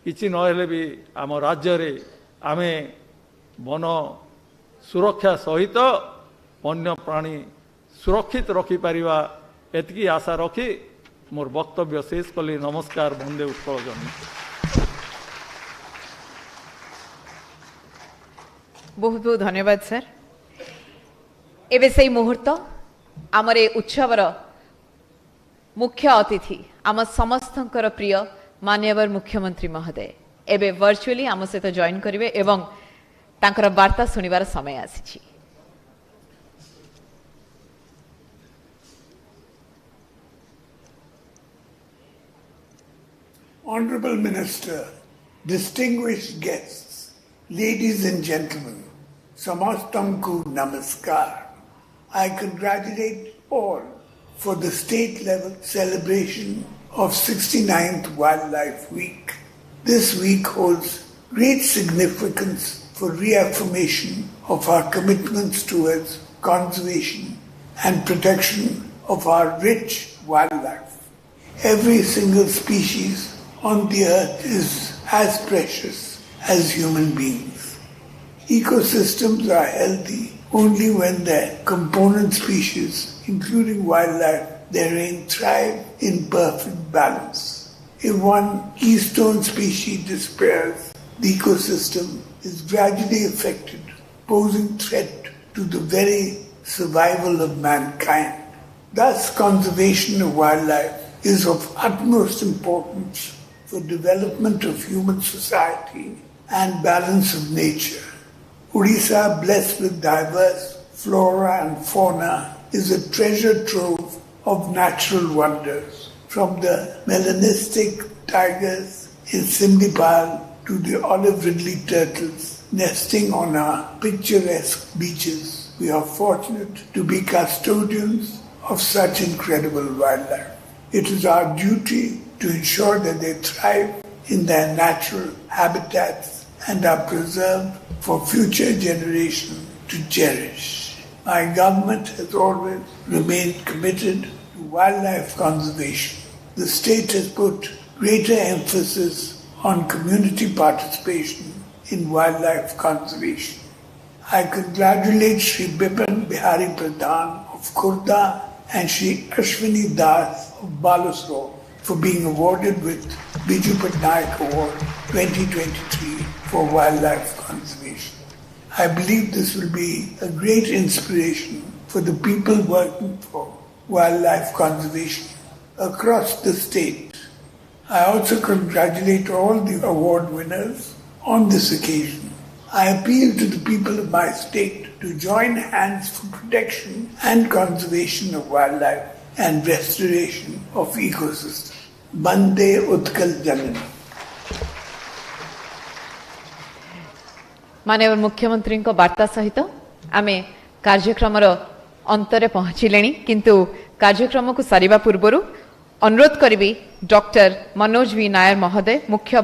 किछि नहेले भी आम राज्य रे आमे वन सुरक्षा सहित वन्य प्राणी सुरक्षित रखि परिबा एतकी आशा रखी मोर वक्तव्य शेष कली नमस्कार वंदे उत्कल जननी बहुत बहुत धन्यवाद सर एबे से मुहूर्त आमर ए उत्सवर मुख्य अतिथि आम समस्तंकर प्रिय माननीय मुख्यमंत्री महोदय एबे वर्चुअली आम सहित जॉइन करिवे एवं तांकर वार्ता सुनिबार समय आसीछि। Honorable Minister, distinguished guests, ladies and gentlemen, Samastamku Namaskar. I congratulate all for the state-level celebration of 69th Wildlife Week. This week holds great significance for reaffirmation of our commitments towards conservation and protection of our rich wildlife. Every single species on the earth is as precious as human beings. Ecosystems are healthy only when their component species, including wildlife, therein thrive in perfect balance. If one keystone species disappears, the ecosystem is gradually affected, posing threat to the very survival of mankind. Thus, conservation of wildlife is of utmost importance for development of human society and balance of nature. Odisha, blessed with diverse flora and fauna, is a treasure trove of natural wonders, from the melanistic tigers in Simlipal to the olive ridley turtles nesting on our picturesque beaches. We are fortunate to be custodians of such incredible wildlife. It is our duty to ensure that they thrive in their natural habitats and are preserved for future generations to cherish. My government has always remained committed to wildlife conservation. The state has put greater emphasis on community participation in wildlife conservation. I congratulate Sri Bipin Bihari Pradhan of Khurda and Sri Ashwini Das of Balasore for being awarded with Biju Patnaik Award 2023 for wildlife conservation. I believe this will be a great inspiration for the people working for wildlife conservation across the state. I also congratulate all the award winners on this occasion. I appeal to the people of my state to join hands for protection and conservation of wildlife and restoration of ecosystems. Bande Utkal Janani. माननीय मुख्यमंत्री वार्ता सहित आमे कार्यक्रम अंतरे पहुँचले किंतु कार्यक्रम को सारिबा पूर्व अनुरोध करी डॉक्टर मनोज वी नायर महोदय मुख्य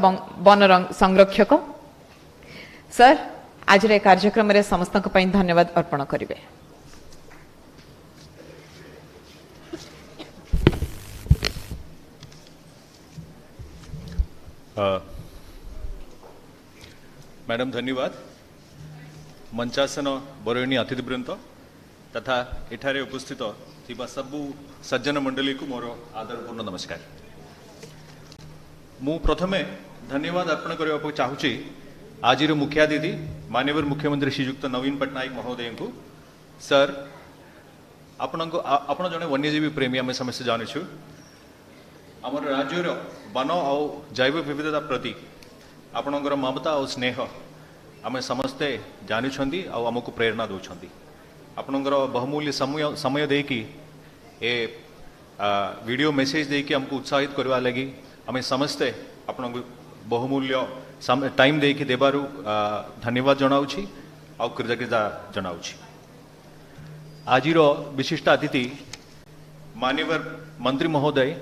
वन संरक्षक सर आज रे कार्यक्रम रे समस्त धन्यवाद अर्पण करेंगे। मैडम धन्यवाद मंचासन बरणी अतिथिवृंद तथा एठारे उपस्थित थिबा सबु सज्जन मंडली को मोर आदरपूर्ण नमस्कार। मु प्रथमे धन्यवाद अर्पण करने को चाहूँगी आज मुख्यातिथि माननीय मुख्यमंत्री श्रीजुक्त नवीन पट्टनायक महोदय को। सर आपण जड़े वन्यजीवी प्रेमी आम समस्त जानुछु आम राज्यर वन और जैव विविधता प्रति आपणकर ममता और स्नेह आम समस्ते जानुछंती आ आमको प्रेरणा दौरान आपणकर बहुमूल्य समय देकी ए वीडियो मेसेज देकी हमको उत्साहित करवा लगी आम समस्ते आपण बहुमूल्य टाइम देकी देबारु धन्यवाद जनाऊछि आ कृतज्ञता जनाऊछि। आजिर विशिष्ट अतिथि माननीय मंत्री महोदय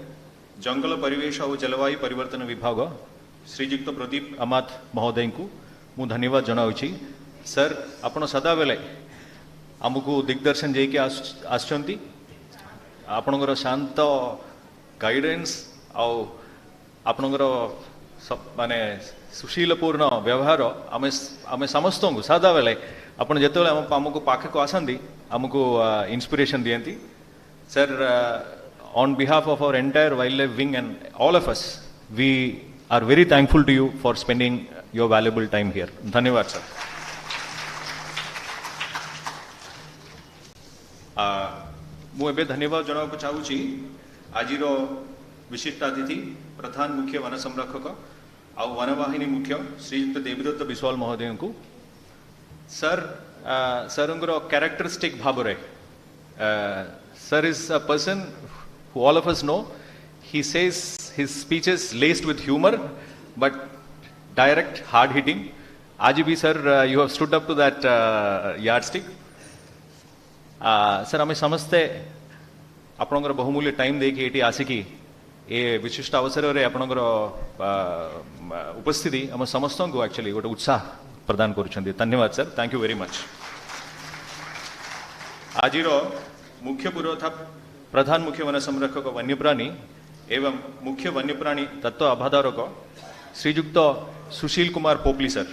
जंगल परिवेश और जलवायु परिवर्तन विभाग श्रीजुक्त प्रदीप अमात महोदय को मु धन्यवाद जनाऊछि। सर आपण सदा बेले आमको दिग्दर्शन देके आछंती आपणकर शांत गाइडेंस आउ आपणकर माने सुशीलपूर्ण व्यवहार आमे समस्त को सदा बेले आपण जेतेबेले आमको पाखे को आसंती आमको इंस्पिरेशन दियंती। Sir on behalf of our entire wildlife wing and all of us, we are very thankful to you for spending your valuable time here. धन्यवाद सर। मु एबे धन्यवाद जनावा को चाहूची आजिर विशिष्ट अतिथि प्रधान मुख्य वन संरक्षक आ वनवाहिनी मुख्य श्रीयुक्त देवदत्त बिस्वाल महोदय को। सर सरंगर कैरेक्टरिस्टिक भावरे sir is a person who all of us know. He says his speeches laced with humor but direct, hard hitting. Aaj bhi sir you have stood up to that yardstick. Sir ame samaste आपणकर बहुमूल्य time देके eighty आसिकी ए विशिष्ट अवसर रे आपणकर उपस्थिति हम समस्त को एक्चुअली गोटे उत्साह प्रदान करुछंती। धन्यवाद sir, thank you very much. आजिर मुख्य पुरोधा प्रधान मुख्य वन संरक्षक वन्यप्राणी एवं मुख्य वन्यप्राणी तत्व अभाधारक श्रीजुक्त सुशील कुमार पोपली सर।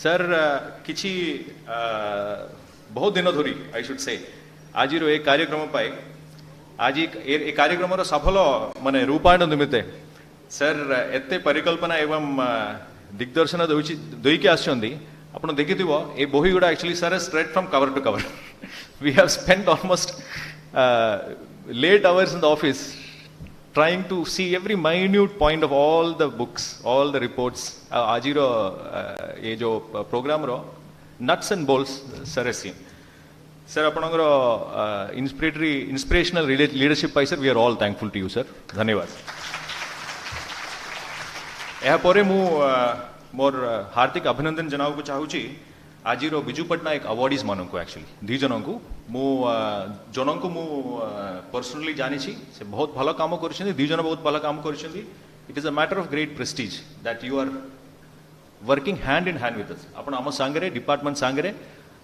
सर किछि बहुत दिन धरी आई शुड से आज ए कार्यक्रम पाए आज ए कार्यक्रम सफल माने रूपायण निमित्ते सर एते परिकल्पना एवं दिग्दर्शन देकी आछंती आपण देखिथिबो ए बोही गुडा actually sir straight from cover to cover we have spent almost late hours in the office trying to see every minute point of all the books, all the reports. Ajiro ye jo program ro nuts and bolts sir has seen. Sir apanangro inspirational leadership pai sir, we are all thankful to you sir. Dhanyawad. एहा परे मु मोर हार्दिक अभिनंदन जनाव को चाहूची आज Biju Patnaik awardees मान को actually the जन को मु पर्सनली जानी से बहुत भल काम कर दी जन बहुत भल काम कर। It is a matter of great prestige that you are working hand in hand with us. आपण आम सांगरे डिपार्टमेंट सांगरे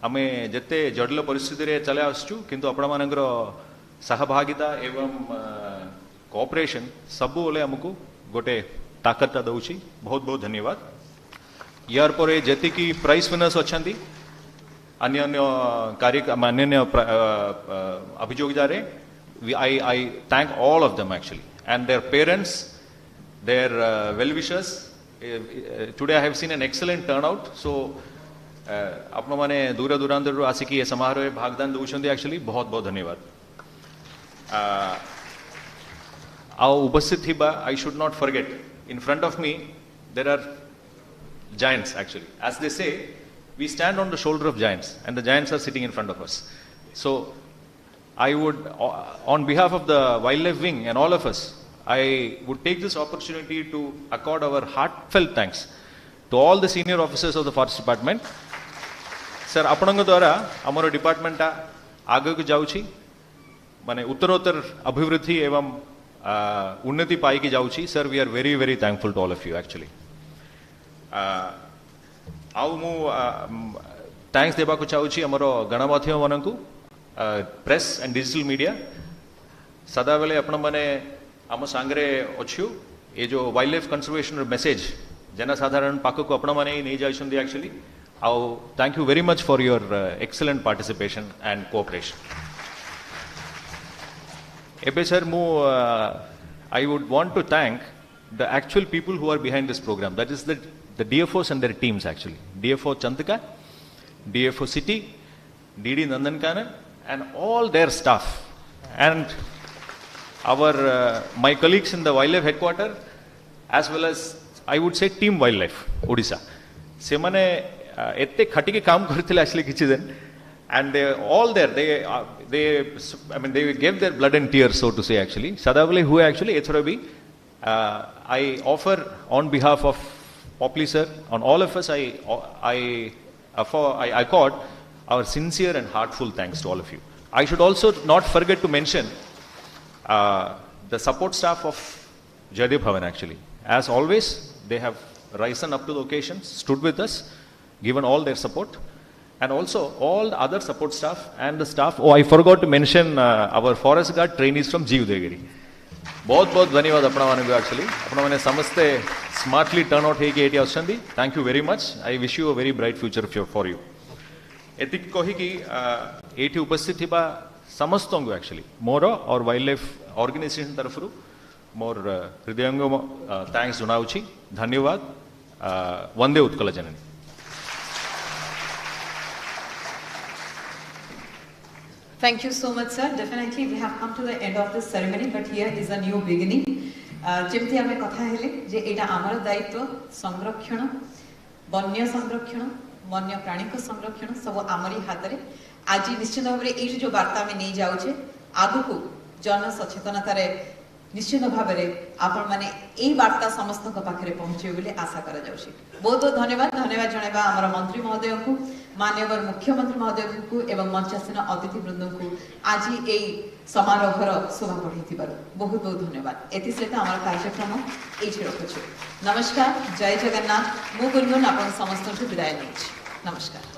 आमे जते जटिल परिस्थिति रे चले आसचु किंतु आपण मानकर सहभागिता एवं कोऑपरेशन सबु बोले हमको गोटे ताकत दउची। बहुत बहुत धन्यवाद। यार पर जेति की प्राइज विनर्स अच्छी अन्य अन्य कार्य अन्य अभियोगिता रे I thank all of them actually and their parents their well wishers. Today I have seen an excellent turnout. So आपण माने दूर दूरांतर आसिकी समारोह भागदान दउछंती एक्चुअली बहुत बहुत धन्यवाद। आ उपस्थित थिबा I should not forget in front of me there are giants actually, as they say we stand on the shoulder of giants and the giants are sitting in front of us. So I would on behalf of the wildlife wing and all of us, I would take this opportunity to accord our heartfelt thanks to all the senior officers of the forest department. Sir आपनक द्वारा हमर department आगे को जाउछि माने उत्तरोत्तर अभिवृद्धि एवं उन्नति पाई की जाउछि। Sir we are very very thankful to all of you actually. आउ मु थैंक्स देबा को चाहूछि हमर गणमाध्यम मान को प्रेस एंड डिजिटल मीडिया सदा बेले आपण माने आम सांगरे अच्छु ये जो वाइल्ड लाइफ कंजर्वेशन मेसेज जनसाधारण पाक को आपण माने नहीं जाइछंदी actually Thank you very much for your excellent participation and cooperation. Ebe sir, I would want to thank the actual people who are behind this program. That is the DFOs and their teams actually. DFO Chandika, DFO City, DD Nandankanan, and all their staff. And my colleagues in the wildlife headquarters, as well as I would say Team Wildlife Odisha. Semane ette khatike kaam karthile actually kichi din, and they all there they gave their blood and tears, so to say actually. Sadavale who actually ethrobi I offer on behalf of Popli sir, on all of us, I accord our sincere and heartful thanks to all of you. I should also not forget to mention the support staff of Jaydev Bhavan actually. As always, they have risen up to the occasion, stood with us, given all their support, and also all the other support staff and the staff. Oh, I forgot to mention our forest guard trainees from Jeev Devgiri. बहुत बहुत धन्यवाद अपना माने actually अपना माने समझते smartly turn out है कि एटी आउट thank you very much I wish you a very bright future for you एतिक कहि कि एटी उपस्थित थिबा समस्त को एक्चुअली मोर और वाइल्ड लाइफ ऑर्गेनाइजेशन तरफ मोर हृदयंग थैंक्स जनाउछि धन्यवाद वंदे उत्कल जननी Thank you so much, sir. Definitely, we have come to the end of this ceremony, but here is a new beginning. जेमती आमे कथा हेले जे एटा आमर दायित्व संरक्षण वन्य संरक्षण वन्य प्राणी को संरक्षण सब आमरी हाथ रे आज निश्चित भाव में ये जो वार्ता में नहीं जाऊे आगु को जन सचेतनता निश्चित भाव में आपण माने यही वार्ता समस्त पाखे पहुंचे बोली आशा करा जाउछि। बहुत बहुत धन्यवाद जणाइबा आमर मंत्री महोदय को माननीय मुख्यमंत्री महोदय को एवं मंचासीन अतिथि वृंद को आज यही समारोहर शोभा बढ़ाई बहुत बहुत धन्यवाद। एति सहित आम कार्यक्रम ये रखुछु। नमस्कार, जय जगन्नाथ। मु गुनगुन आपण समस्त विदाय नहीं। नमस्कार।